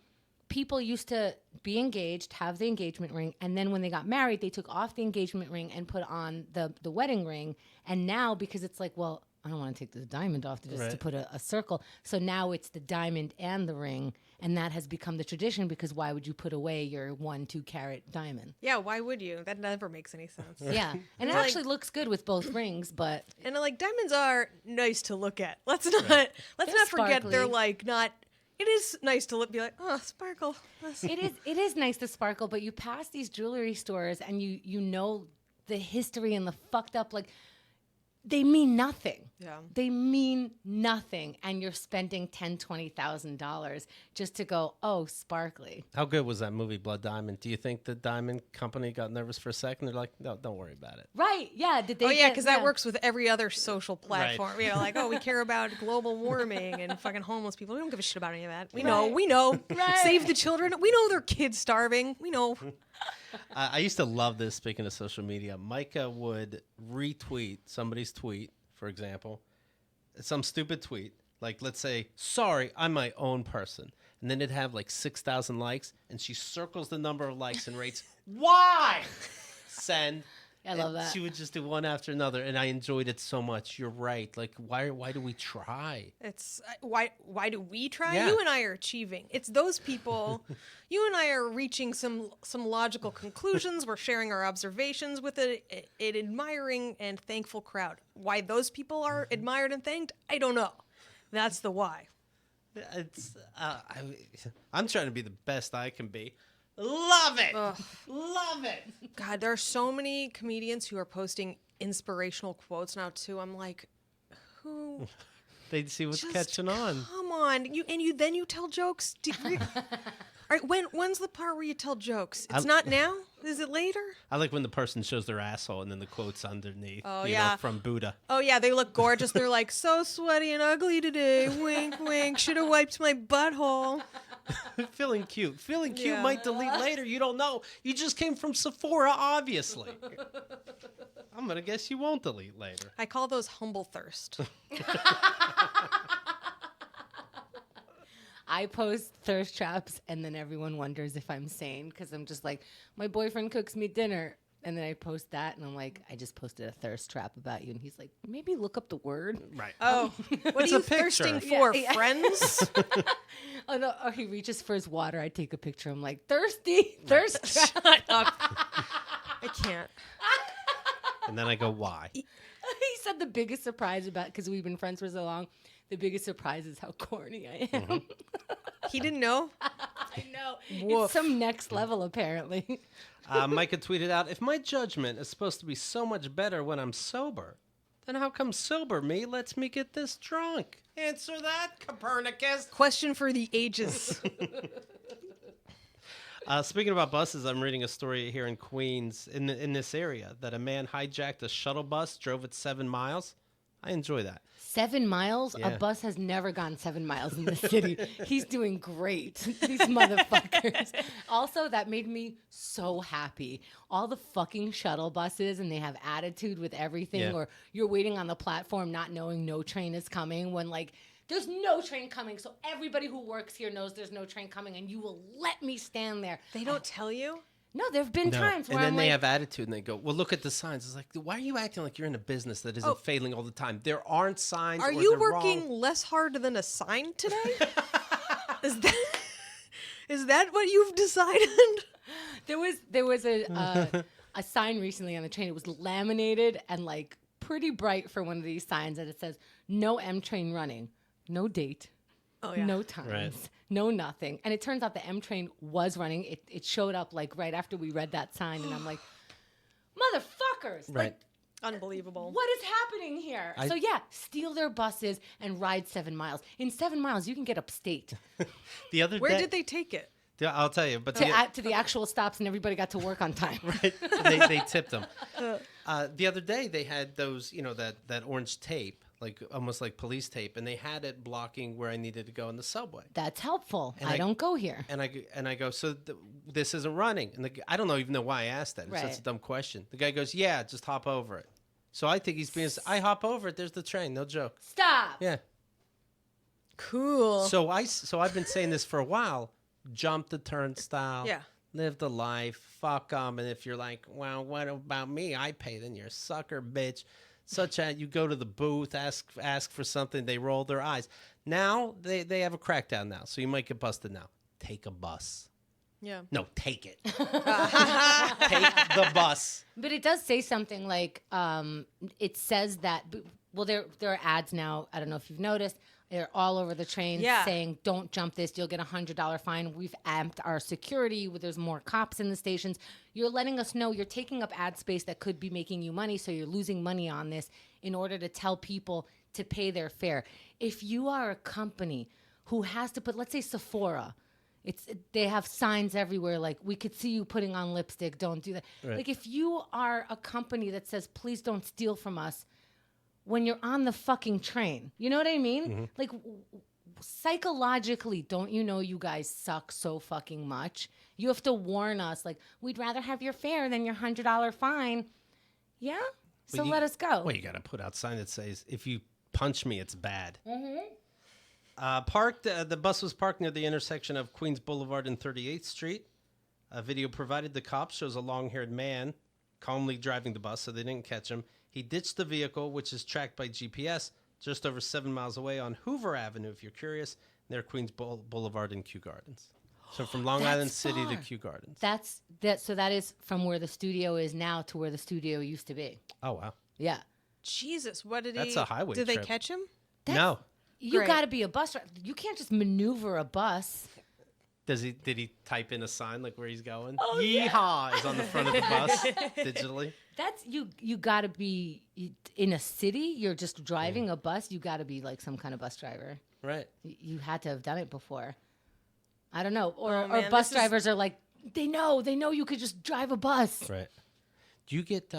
S2: people used to be engaged, have the engagement ring, and then when they got married, they took off the engagement ring and put on the wedding ring. And now, because it's like, well, I don't want to take the diamond off to put a circle. So now it's the diamond and the ring, and that has become the tradition, because why would you put away your 1-2 carat diamond?
S3: Yeah, why would you? That never makes any sense.
S2: Yeah, and it actually looks good with both rings, but
S3: And like diamonds are nice to look at. Let's not forget
S2: sparkly.
S3: they're like not. It is nice to be like, oh, sparkle.
S2: it is nice to sparkle. But you pass these jewelry stores and you know the history and the fucked up, like, they mean nothing.
S3: Yeah.
S2: They mean nothing, and you're spending $10,000-$20,000 just to go, oh, sparkly.
S1: How good was that movie, Blood Diamond? Do you think the diamond company got nervous for a second? They're like, no, don't worry about it.
S2: Right? Yeah. Did they?
S3: Oh yeah, because that works with every other social
S1: Right.
S3: platform. You know, like, oh, we care about global warming and fucking homeless people. We don't give a shit about any of that. We
S2: Right.
S3: know. We know.
S2: Right.
S3: Save the children. We know their kids starving. We know.
S1: I used to love this. Speaking of social media, Myka would retweet somebody's tweet, for example, some stupid tweet, like, let's say, sorry, I'm my own person. And then it'd have like 6,000 likes, and she circles the number of likes and rates, why? Send.
S2: I love
S1: And
S2: that.
S1: She would just do one after another, and I enjoyed it so much. You're right. Like, why do we try?
S3: It's why do we try?
S1: Yeah.
S3: You and I are achieving. It's those people. You and I are reaching some logical conclusions. We're sharing our observations with an admiring and thankful crowd. Why those people are admired and thanked, I don't know. That's the why.
S1: It's I'm trying to be the best I can be. Love it.
S3: Ugh.
S1: Love it.
S3: God, there are so many comedians who are posting inspirational quotes now too. I'm like, who?
S1: They'd see what's
S3: Just
S1: catching on.
S3: Come on, then you tell jokes. All right, when's the part where you tell jokes? It's not now. Is it later?
S1: I like when the person shows their asshole and then the quote's underneath.
S3: Oh,
S1: you
S3: yeah.
S1: know, from Buddha.
S3: Oh yeah, they look gorgeous. They're like so sweaty and ugly today. Wink, wink. Should have wiped my butthole.
S1: Feeling cute. Feeling cute
S3: Yeah.
S1: might delete later. You don't know. You just came from Sephora, obviously. I'm going to guess you won't delete later.
S3: I call those humble thirst.
S2: I post thirst traps, and then everyone wonders if I'm sane, because I'm just like, my boyfriend cooks me dinner. And then I post that, and I'm like, I just posted a thirst trap about you. And he's like, maybe look up the word.
S1: Right.
S3: Oh, what
S1: It's
S3: are
S1: a
S3: you
S1: picture.
S3: thirsting for,
S2: Yeah.
S3: friends?
S2: Oh, no. Or he reaches for his water. I take a picture. I'm like, thirsty, thirst trap.
S3: Shut up. I can't.
S1: And then I go, why?
S2: He said the biggest surprise about, because we've been friends for so long, the biggest surprise is how corny I am.
S3: He didn't know.
S2: I know.
S3: Woof.
S2: It's some next level, apparently.
S1: Myka tweeted out, if my judgment is supposed to be so much better when I'm sober, then how come sober me lets me get this drunk? Answer that, Copernicus.
S3: Question for the ages.
S1: Speaking about buses, I'm reading a story here in Queens, in this area, that a man hijacked a shuttle bus, drove it 7 miles. I enjoy that.
S2: 7 miles?
S1: Yeah.
S2: A bus has never gone 7 miles in the city. He's doing great. These motherfuckers. Also, that made me so happy. All the fucking shuttle buses, and they have attitude with everything,
S1: Yeah.
S2: or you're waiting on the platform not knowing no train is coming when, like, there's no train coming. So everybody who works here knows there's no train coming, and you will let me stand there.
S3: They don't tell you.
S2: No, there have been
S1: No.
S2: times where
S1: And then
S2: I'm
S1: they
S2: like,
S1: have attitude, and they go, well, look at the signs. It's like, why are you acting like you're in a business that isn't
S3: Oh.
S1: failing all the time? There aren't signs.
S3: Are
S1: or
S3: you
S1: they're
S3: working
S1: wrong.
S3: less hard than a sign today? Is that what you've decided?
S2: there was a sign recently on the train. It was laminated and like pretty bright for one of these signs, and it says no M train running, no date,
S3: Oh yeah.
S2: no times, no nothing. And it turns out the M train was running. It showed up like right after we read that sign, and I'm like, motherfuckers,
S1: Right.
S2: like,
S3: Unbelievable.
S2: what is happening here? So yeah, steal their buses and ride 7 miles. In 7 miles, you can get upstate
S1: The other
S3: Where
S1: day,
S3: did they take it?
S1: Yeah, I'll tell you. But
S2: to the actual stops, and everybody got to work on time.
S1: they tipped them. The other day they had those, that orange tape, like almost like police tape, and they had it blocking where I needed to go in the subway.
S2: That's helpful.
S1: And
S2: I
S1: I-
S2: don't go here.
S1: And I go, so this isn't running. And I don't even know why I asked that. It's
S2: Right.
S1: such a dumb question. The guy goes, yeah, just hop over it. So I think he's being, I hop over it. There's the train. No joke.
S2: Stop.
S1: Yeah.
S3: Cool.
S1: So I've been saying this for a while. jump the turnstile.
S3: Yeah.
S1: Live the life. Fuck them. And if you're like, well, what about me? I pay. Then you're a sucker, bitch. Such as you go to the booth, ask for something, they roll their eyes. Now they have a crackdown now, so you might get busted now. Take a bus.
S3: Yeah.
S1: No, take it. Take the bus.
S2: But it does say something like, it says that, well, there are ads now. I don't know if you've noticed. They're all over the train saying, don't jump this. You'll get $100 fine. We've amped our security. There's more cops in the stations. You're letting us know you're taking up ad space that could be making you money. So you're losing money on this in order to tell people to pay their fare. If you are a company who has to put, let's say Sephora, they have signs everywhere like, we could see you putting on lipstick. Don't do that.
S1: Right.
S2: Like if you are a company that says, please don't steal from us, when you're on the fucking train. You know what I mean?
S1: Mm-hmm.
S2: Like, psychologically, don't you know you guys suck so fucking much? You have to warn us, like, we'd rather have your fare than your $100 fine. Yeah? So let us go.
S1: Well, you got to put out sign that says, if you punch me, it's bad.
S2: Mm-hmm.
S1: The bus was parked near the intersection of Queens Boulevard and 38th Street. A video provided the cops shows a long-haired man calmly driving the bus, so they didn't catch him. He ditched the vehicle, which is tracked by GPS, just over 7 miles away on Hoover Avenue, if you're curious, near Queens Boulevard and Kew Gardens. So from Long Island City to Kew Gardens.
S2: So that is from where the studio is now to where the studio used to be.
S1: Oh, wow.
S2: Yeah.
S3: Jesus, what did he?
S1: That's a highway
S3: Did they
S1: trip.
S3: catch him?
S1: No.
S2: You
S3: Great.
S2: got to be a bus driver. You can't just maneuver a bus.
S1: Did he type in a sign like where he's going?
S2: Oh,
S1: Yeehaw is on the front of the bus digitally.
S2: That's you got to be in a city. You're just driving a bus. You got to be like some kind of bus driver.
S1: Right.
S2: You had to have done it before. I don't know. Or
S3: Oh, man,
S2: bus
S3: this is-
S2: drivers are like, they know you could just drive a bus.
S1: Right. Do you get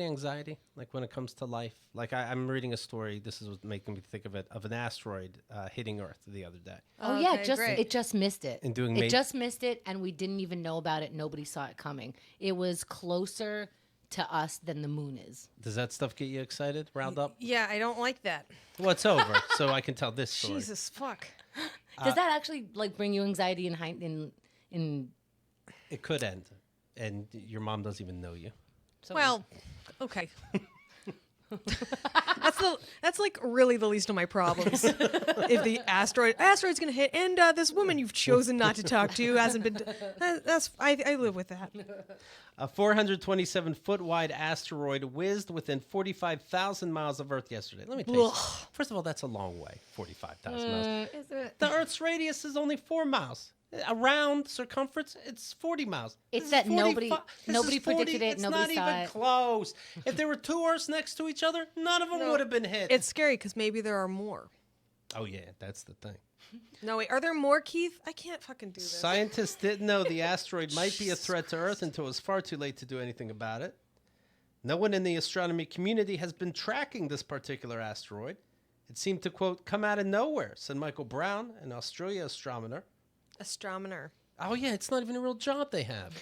S1: anxiety like when it comes to life? Like I'm reading a story. This is what's making me think of it, of an asteroid hitting Earth the other day.
S2: Oh yeah,
S3: Okay, great.
S2: it just missed it.
S1: And doing
S2: it
S1: ma-
S2: just missed it, and we didn't even know about it. Nobody saw it coming. It was closer to us than the moon is.
S1: Does that stuff get you excited? Round up?
S3: Yeah, I don't like that.
S1: Well, it's over, so I can tell this story.
S3: Jesus, fuck.
S2: Does that actually like bring you anxiety in
S1: It could end, and your mom doesn't even know you.
S2: so
S3: Well, okay. That's like really the least of my problems. If the asteroid's gonna hit, and this woman you've chosen not to talk to hasn't been. I live with that.
S1: A 427-foot wide asteroid whizzed within 45,000 miles of Earth yesterday. Let me tell you.
S3: Ugh.
S1: First of all, that's a long way, 45,000 miles.
S2: is it?
S1: The Earth's radius is only 4 miles. Around circumference, it's 40 miles.
S2: It's
S1: This is
S2: that nobody
S1: 45 this
S2: predicted
S1: is 40
S2: it,
S1: It's
S2: nobody
S1: not
S2: saw
S1: even
S2: it.
S1: close. If there were two Earths next to each other, none of them would have been hit.
S3: It's scary because maybe there are more.
S1: Oh, yeah, that's the thing.
S3: No, wait, are there more, Keith? I can't fucking do this.
S1: Scientists didn't know the asteroid might be a threat to Earth until it was far too late to do anything about it. No one in the astronomy community has been tracking this particular asteroid. It seemed to, quote, come out of nowhere, said Michael Brown, an Australia astronomer.
S3: Astronomer.
S1: Oh, yeah, it's not even a real job they have.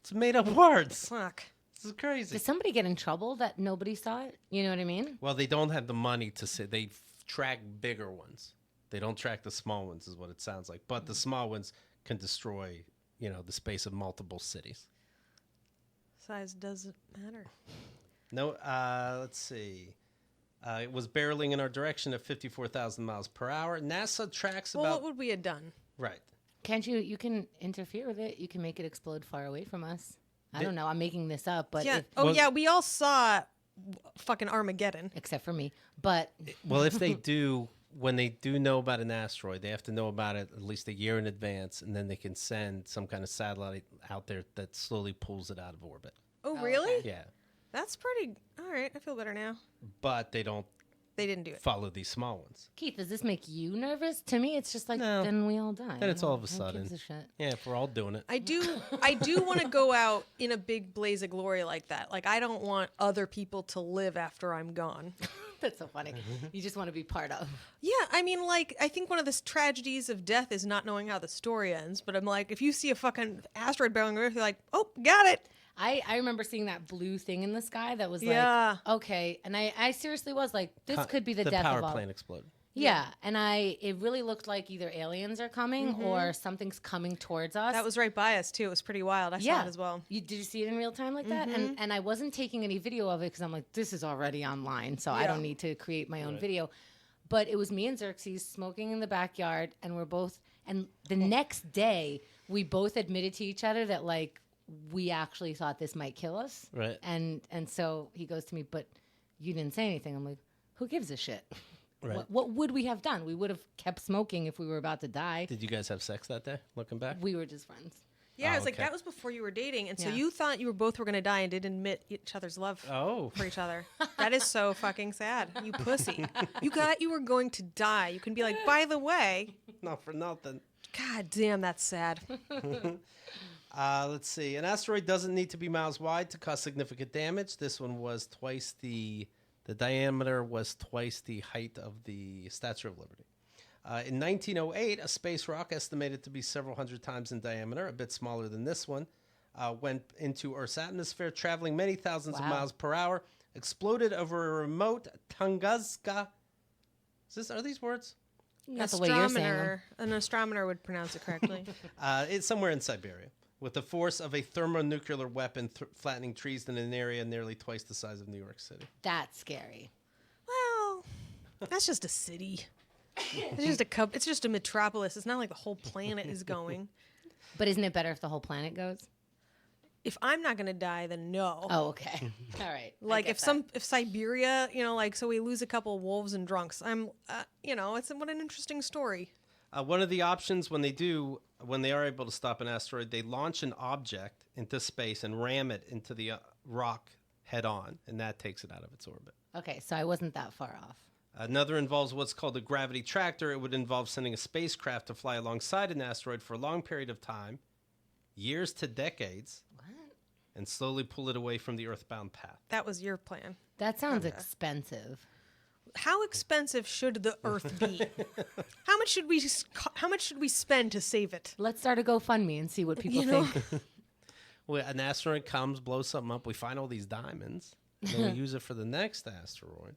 S1: It's made up words.
S3: Fuck.
S1: This is crazy.
S2: Did somebody get in trouble that nobody saw it? You know what I mean?
S1: Well, they don't have the money to say. They track bigger ones. They don't track the small ones, is what it sounds like. But the small ones can destroy, the space of multiple cities.
S3: Size doesn't matter.
S1: No, let's see. It was barreling in our direction at 54,000 miles per hour. NASA tracks
S3: Well,
S1: about...
S3: what would we have done?
S1: Right.
S2: Can't you can interfere with it. You can make it explode far away from us. I don't know. I'm making this up, but
S3: Yeah.
S2: if-
S3: Yeah, we all saw fucking Armageddon.
S2: except for me. But
S1: Well, if they do, when they do know about an asteroid, they have to know about it at least a year in advance, and then they can send some kind of satellite out there that slowly pulls it out of orbit.
S3: Oh, really?
S1: Yeah.
S3: That's pretty. All right, I feel better now.
S1: But they don't
S3: They didn't do it.
S1: follow these small ones.
S2: Keith, does this make you nervous? To me, it's just like
S1: No.
S2: then we all die.
S1: Then it's all of a
S2: Who
S1: sudden.
S2: gives a shit?
S1: Yeah, if we're all doing it.
S3: I do want to go out in a big blaze of glory like that. Like I don't want other people to live after I'm gone.
S2: That's so funny. You just want to be part of.
S3: Yeah, I mean, like, I think one of the tragedies of death is not knowing how the story ends. But I'm like, if you see a fucking asteroid barreling Earth, you're like, oh, got it.
S2: I remember seeing that blue thing in the sky that was
S3: Yeah.
S2: like, okay. And I seriously was like, this could be the death
S1: power
S2: of all.
S1: plant exploded.
S2: Yeah, and it really looked like either aliens are coming or something's coming towards us.
S3: That was right by us too. It was pretty wild. I saw it as well.
S2: Did you see it in real time like that? And I wasn't taking any video of it because I'm like, this is already online, so I don't need to create my own video. But it was me and Xerxes smoking in the backyard, and and the next day we both admitted to each other that like we actually thought this might kill us.
S1: Right.
S2: And so he goes to me, but you didn't say anything. I'm like, who gives a shit?
S1: Right.
S2: What would we have done? We would have kept smoking if we were about to die.
S1: Did you guys have sex that day, looking back?
S2: We were just friends.
S3: Yeah,
S1: Oh,
S3: it's like
S1: okay.
S3: that was before you were dating, and so
S2: Yeah.
S3: you thought you were both were gonna die and didn't admit each other's love for each other. That is so fucking sad. You pussy. You thought you were going to die. You can be like, by the way,
S1: Not for nothing.
S3: God damn, that's sad.
S1: Let's see. An asteroid doesn't need to be miles wide to cause significant damage. This one was twice the diameter was twice the height of the Statue of Liberty. In 1908, a space rock estimated to be several hundred times in diameter, a bit smaller than this one, went into Earth's atmosphere, traveling many thousands of miles per hour, exploded over a remote Tunguska. Are these words?
S2: That's the way you're saying them.
S3: An astronomer would pronounce it correctly.
S1: It's somewhere in Siberia, with the force of a thermonuclear weapon flattening trees in an area nearly twice the size of New York City.
S2: That's scary.
S3: Well, that's just a city. It's just a metropolis. It's not like the whole planet is going.
S2: But isn't it better if the whole planet goes?
S3: If I'm not gonna die, then no.
S2: Oh, okay. All right.
S3: Like if Siberia, so we lose a couple of wolves and drunks. It's what an interesting story.
S1: One of the options when they are able to stop an asteroid, they launch an object into space and ram it into the rock head on, and that takes it out of its orbit.
S2: Okay, so I wasn't that far off.
S1: Another involves what's called a gravity tractor. It would involve sending a spacecraft to fly alongside an asteroid for a long period of time, years to decades, and slowly pull it away from the earthbound path.
S3: That was your plan.
S2: That sounds expensive.
S3: How expensive should the Earth be? How much should we spend to save it?
S2: Let's start a GoFundMe and see what people think.
S1: Well, an asteroid comes, blows something up. We find all these diamonds, and then we use it for the next asteroid.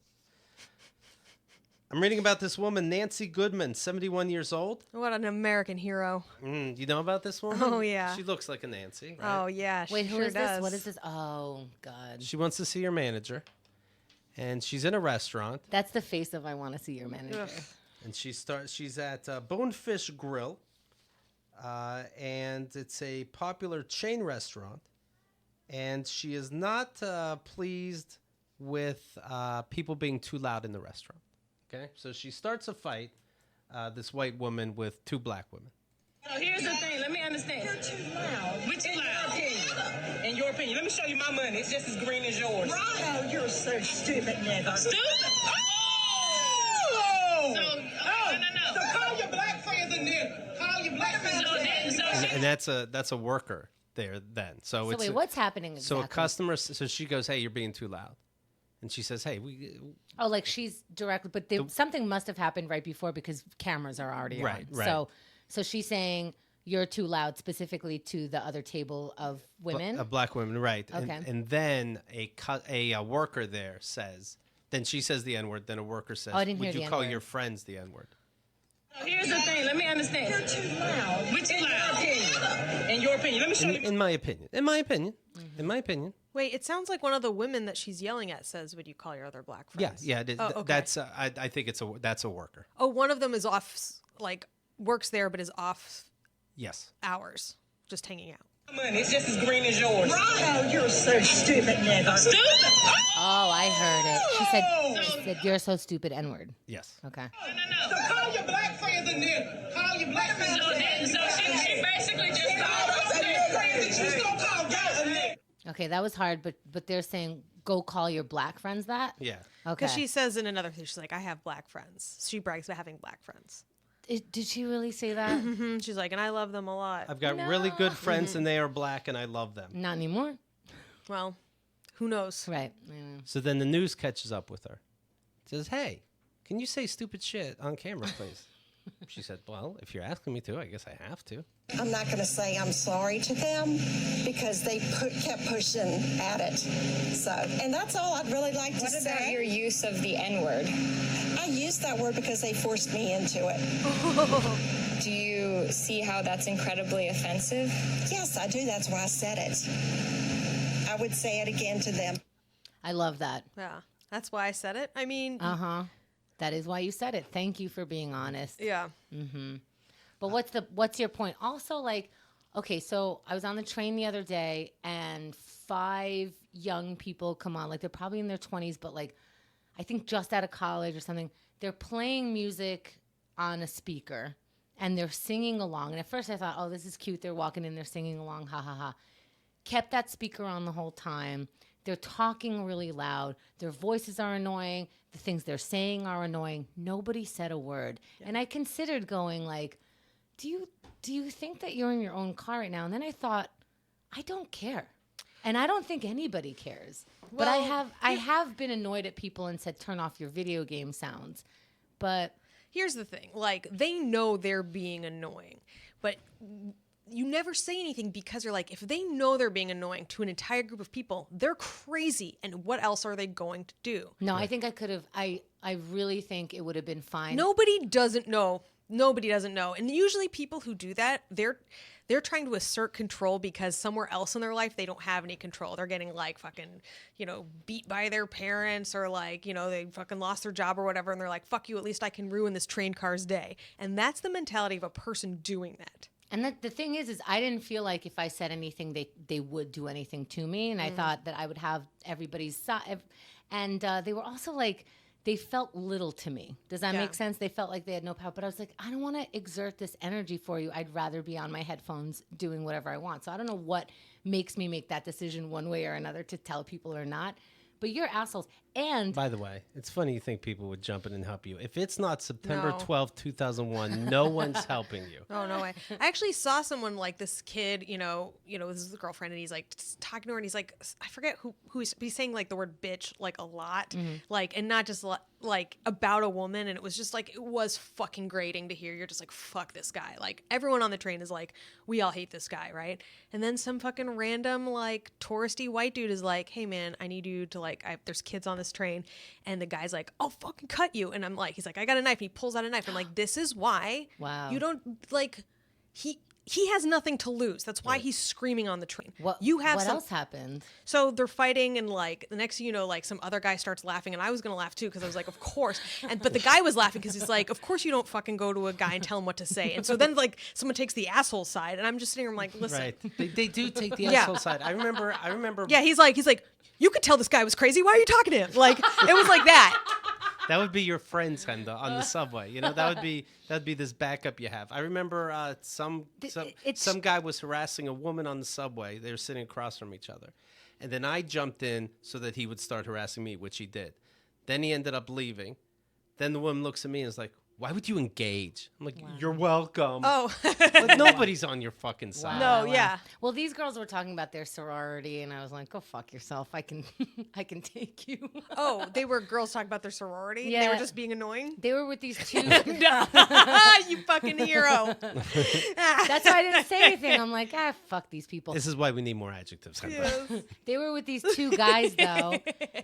S1: I'm reading about this woman, Nancy Goodman, 71 years old.
S3: What an American hero.
S1: You know about this woman?
S3: Oh, yeah.
S1: She looks like a Nancy, right?
S3: Oh, yeah.
S2: Wait,
S3: she
S2: who
S3: sure
S2: is
S3: does.
S2: this? What is this? Oh, God.
S1: She wants to see her manager, and she's in a restaurant.
S2: That's the face of I want to see your manager.
S3: Ugh.
S1: And she's at Bonefish Grill, and it's a popular chain restaurant. And she is not pleased with people being too loud in the restaurant. Okay, so she starts a fight, this white woman with two black women.
S4: Oh, here's the thing. Let me understand.
S5: You're too loud.
S4: Which is loud? In your opinion. Let me show you my money. It's just as green as yours.
S5: Oh, you're so stupid, nigga.
S4: Stupid? Oh! So, no.
S5: So call your black friends a nigga. Call your black friends a nigga.
S1: And that's a worker there then. So it's
S2: wait, what's happening exactly?
S1: So a customer, so she goes, "Hey, you're being too loud," and she says, "Hey, we."
S2: Oh, like she's directly, but something must have happened right before because cameras are already on.
S1: Right.
S2: So she's saying you're too loud, specifically to the other table of women.
S1: Black women, right?
S2: Okay.
S1: And then a worker there says. Then she says the N-word. Then a worker says,
S2: I didn't hear
S1: "Would
S2: the
S1: you call
S2: N-word.
S1: your friends the N-word?"
S4: Oh, here's the thing. Let me understand.
S5: You're too loud.
S4: Which is loud? In your opinion. Let me show you.
S1: In my opinion. In my opinion.
S3: Wait, it sounds like one of the women that she's yelling at says, "Would you call your other black friends?"
S1: Yeah.
S3: Oh, okay.
S1: That's. I think that's a worker.
S3: Oh, one of them is off, like works there, but is off
S1: Yes.
S3: hours, just hanging out.
S4: Money. It's just as green as yours.
S5: Oh, you're so stupid, nigga.
S4: Stupid?
S2: Oh, I heard it. She said you're so stupid, N-word.
S1: Yes.
S2: Okay.
S4: No.
S5: So call your black friends a nigga. Call your black friends a nigga.
S4: So she basically just called us a nigga.
S5: She's gonna call y'all a nigga.
S2: Okay, that was hard, but they're saying go call your black friends that?
S1: Yeah.
S2: Okay.
S3: Because she says in another thing, she's like, "I have black friends." She brags about having black friends.
S2: Did she really say that?
S3: She's like, "And I love them a lot."
S1: I've got really good friends and they are black and I love them.
S2: Not anymore.
S3: Well, who knows?
S2: Right.
S1: So then the news catches up with her. It says, "Hey, can you say stupid shit on camera, please?" She said, "Well, if you're asking me to, I guess I have to."
S6: I'm not going to say I'm sorry to them because they kept pushing at it. So, and that's all I'd really like to say.
S7: What about your use of the N-word?
S6: I use that word because they forced me into it.
S7: Do you see how that's incredibly offensive?
S6: Yes, I do. That's why I said it. I would say it again to them.
S2: I love that.
S3: Yeah, that's why I said it. I mean,
S2: That is why you said it. Thank you for being honest.
S3: yeah.
S2: But what's your point? Also, like, okay, so I was on the train the other day and 5 young people come on. Like, they're probably in their 20s, but like, I think just out of college or something. They're playing music on a speaker and they're singing along. And at first I thought, oh, this is cute. They're walking in, they're singing along, ha ha ha. Kept that speaker on the whole time. They're talking really loud. Their voices are annoying. The things they're saying are annoying. Nobody said a word. Yeah. And I considered going like, do you think that you're in your own car right now? And then I thought, I don't care. And I don't think anybody cares. But I have been annoyed at people and said, turn off your video game sounds. But
S3: Here's the thing. Like, they know they're being annoying. But you never say anything because you're like, if they know they're being annoying to an entire group of people, they're crazy. And what else are they going to do?
S2: no, I think I could have, I really think it would have been fine.
S3: Nobody doesn't know. Nobody doesn't know. And usually people who do that, they're trying to assert control because somewhere else in their life they don't have any control. They're getting like fucking, beat by their parents or like, they fucking lost their job or whatever. And they're like, fuck you, at least I can ruin this train car's day. And that's the mentality of a person doing that.
S2: And the thing is I didn't feel like if I said anything, they would do anything to me. And I thought that I would have everybody's side. And they were also like, they felt little to me. Does that make sense? They felt like they had no power. But I was like, I don't want to exert this energy for you. I'd rather be on my headphones doing whatever I want. So I don't know what makes me make that decision one way or another to tell people or not. But you're assholes. And
S1: by the way, it's funny you think people would jump in and help you. If it's not September 12th, 2001, no one's helping you.
S3: Oh, no way. I actually saw someone like this kid, this is a girlfriend, and he's like talking to her, and he's like, I forget who he's saying like the word bitch like a lot, like, and not just like about a woman. And it was just like, it was fucking grating to hear. You're just like, fuck this guy. Like, everyone on the train is like, we all hate this guy, right? And then some fucking random like touristy white dude is like, hey man, I need you to like, there's kids on this train. And the guy's like, I'll fucking cut you. And I'm like, he's like, I got a knife. And he pulls out a knife. I'm like, this is why you don't like, he has nothing to lose. That's why he's screaming on the train.
S2: what else happened?
S3: So they're fighting, and like the next thing you know, like some other guy starts laughing, and I was gonna laugh too because I was like, of course. But the guy was laughing because he's like, of course you don't fucking go to a guy and tell him what to say. And so then like someone takes the asshole side, and I'm just sitting here, I'm like, listen,
S1: Right. They do take the asshole side. I remember.
S3: yeah, he's like, you could tell this guy was crazy. Why are you talking to him? Like, it was like that.
S1: That would be your friends on the subway. That would be this backup you have. I remember some guy was harassing a woman on the subway. They were sitting across from each other, and then I jumped in so that he would start harassing me, which he did. Then he ended up leaving. Then the woman looks at me and is like, "Why would you engage?" I'm like, "You're welcome."
S3: Oh,
S1: Like, nobody's on your fucking side.
S3: no, yeah.
S2: Well, these girls were talking about their sorority, and I was like, go fuck yourself. I can take you.
S3: Oh, they were girls talking about their sorority.
S2: Yeah.
S3: They were just being annoying.
S2: They were with these two.
S3: You fucking hero.
S2: That's why I didn't say anything. I'm like, fuck these people.
S1: This is why we need more adjectives.
S2: They were with these two guys, though,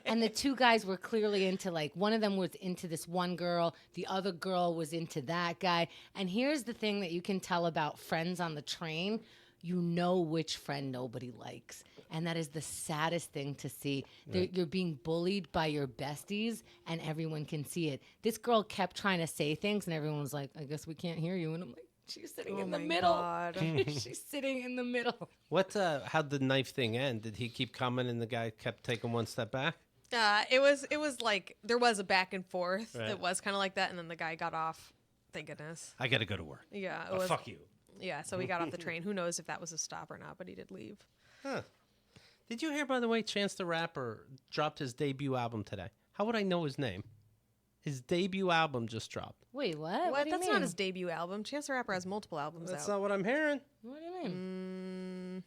S2: and the two guys were clearly into, like, one of them was into this one girl, the other girl was into that guy. And here's the thing that you can tell about friends on the train. You know which friend nobody likes. And that is the saddest thing to see. Right. You're being bullied by your besties, and everyone can see it. This girl kept trying to say things, and everyone was like, I guess we can't hear you. And I'm like, she's sitting in the middle. She's sitting in the middle.
S1: How'd the knife thing end? Did he keep coming and the guy kept taking one step back?
S3: It was like there was a back and forth.
S1: Right.
S3: It was kind of like that, and then the guy got off. Thank goodness.
S1: I got to go to work.
S3: Yeah, it
S1: Oh,
S3: was.
S1: fuck you.
S3: Yeah, so we got off the train. Who knows if that was a stop or not? But he did leave.
S1: Huh. Did you hear, by the way, Chance the Rapper dropped his debut album today? How would I know his name? His debut album just dropped.
S2: Wait, what?
S3: What?
S2: Do you
S3: That's
S2: mean?
S3: not his debut album. Chance the Rapper has multiple albums
S1: That's
S3: out.
S1: not what I'm hearing.
S2: What do you mean?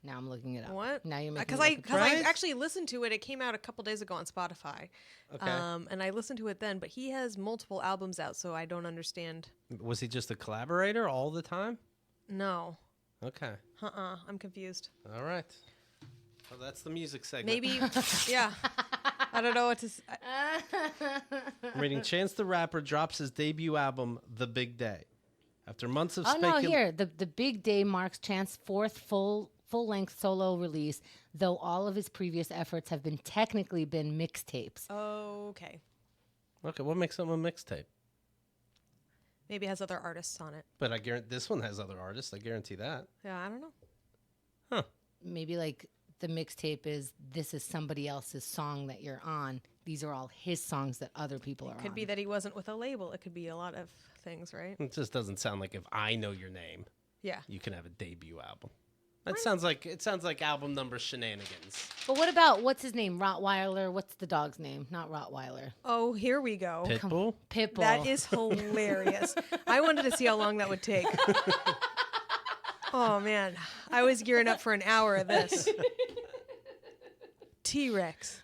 S2: Now I'm looking it up.
S3: What?
S2: Now you're making
S3: Because
S2: me look it up.
S3: I actually listened to it. It came out a couple days ago on Spotify.
S1: Okay.
S3: And I listened to it then, but he has multiple albums out, so I don't understand.
S1: Was he just a collaborator all the time?
S3: No.
S1: Okay.
S3: I'm confused.
S1: All right. Well, that's the music segment.
S3: Maybe, yeah. I don't know what to say.
S1: I'm reading Chance the Rapper drops his debut album, The Big Day. After months of
S2: Oh no,
S1: speculation.
S2: here the big day marks Chance's fourth full-length solo release, though all of his previous efforts have been technically mixtapes.
S3: Okay.
S1: Okay, what makes them a mixtape?
S3: Maybe it has other artists on it.
S1: But I guarantee this one has other artists. I guarantee that.
S3: Yeah, I don't know.
S1: Huh.
S2: Maybe like the mixtape is this is somebody else's song that you're on. These are all his songs that other people are on.
S3: Could be that he wasn't with a label. It could be a lot of things, right?
S1: It just doesn't sound like if I know your name,
S3: Yeah.
S1: you can have a debut album. That sounds like album number shenanigans.
S2: But what about what's his name? Rottweiler. What's the dog's name? Not Rottweiler.
S3: Oh, here we go.
S1: Pitbull?
S2: Pitbull.
S3: That is hilarious. I wanted to see how long that would take. Oh, man. I was gearing up for an hour of this. T-Rex.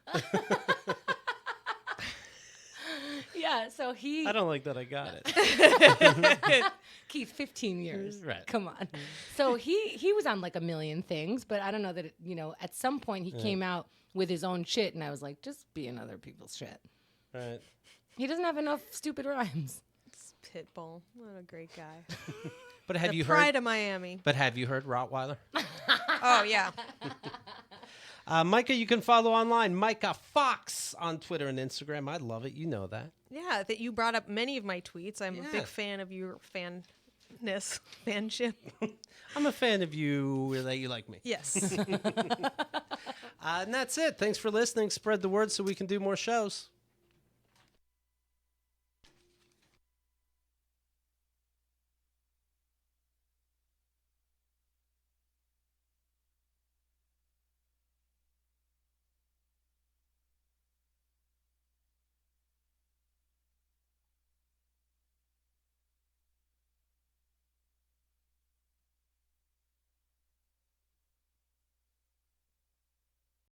S2: Yeah. So he.
S1: I don't like that I got it.
S2: Keith, 15 years.
S1: Right.
S2: Come on. So he was on like a million things, but I don't know that at some point he came out with his own shit, and I was like, just be in other people's shit.
S1: Right.
S2: He doesn't have enough stupid rhymes.
S3: It's Pitbull. What a great guy.
S1: But have
S3: The
S1: you
S3: pride
S1: heard?
S3: of Miami.
S1: But have you heard Rottweiler?
S3: Oh, yeah.
S1: Myka, you can follow online. Myka Fox on Twitter and Instagram. I love it. You know that.
S3: Yeah, that you brought up many of my tweets. I'm a
S1: Yeah.
S3: big fan of your fanship.
S1: I'm a fan of you that you like me.
S3: Yes.
S1: And that's it. Thanks for listening. Spread the word so we can do more shows.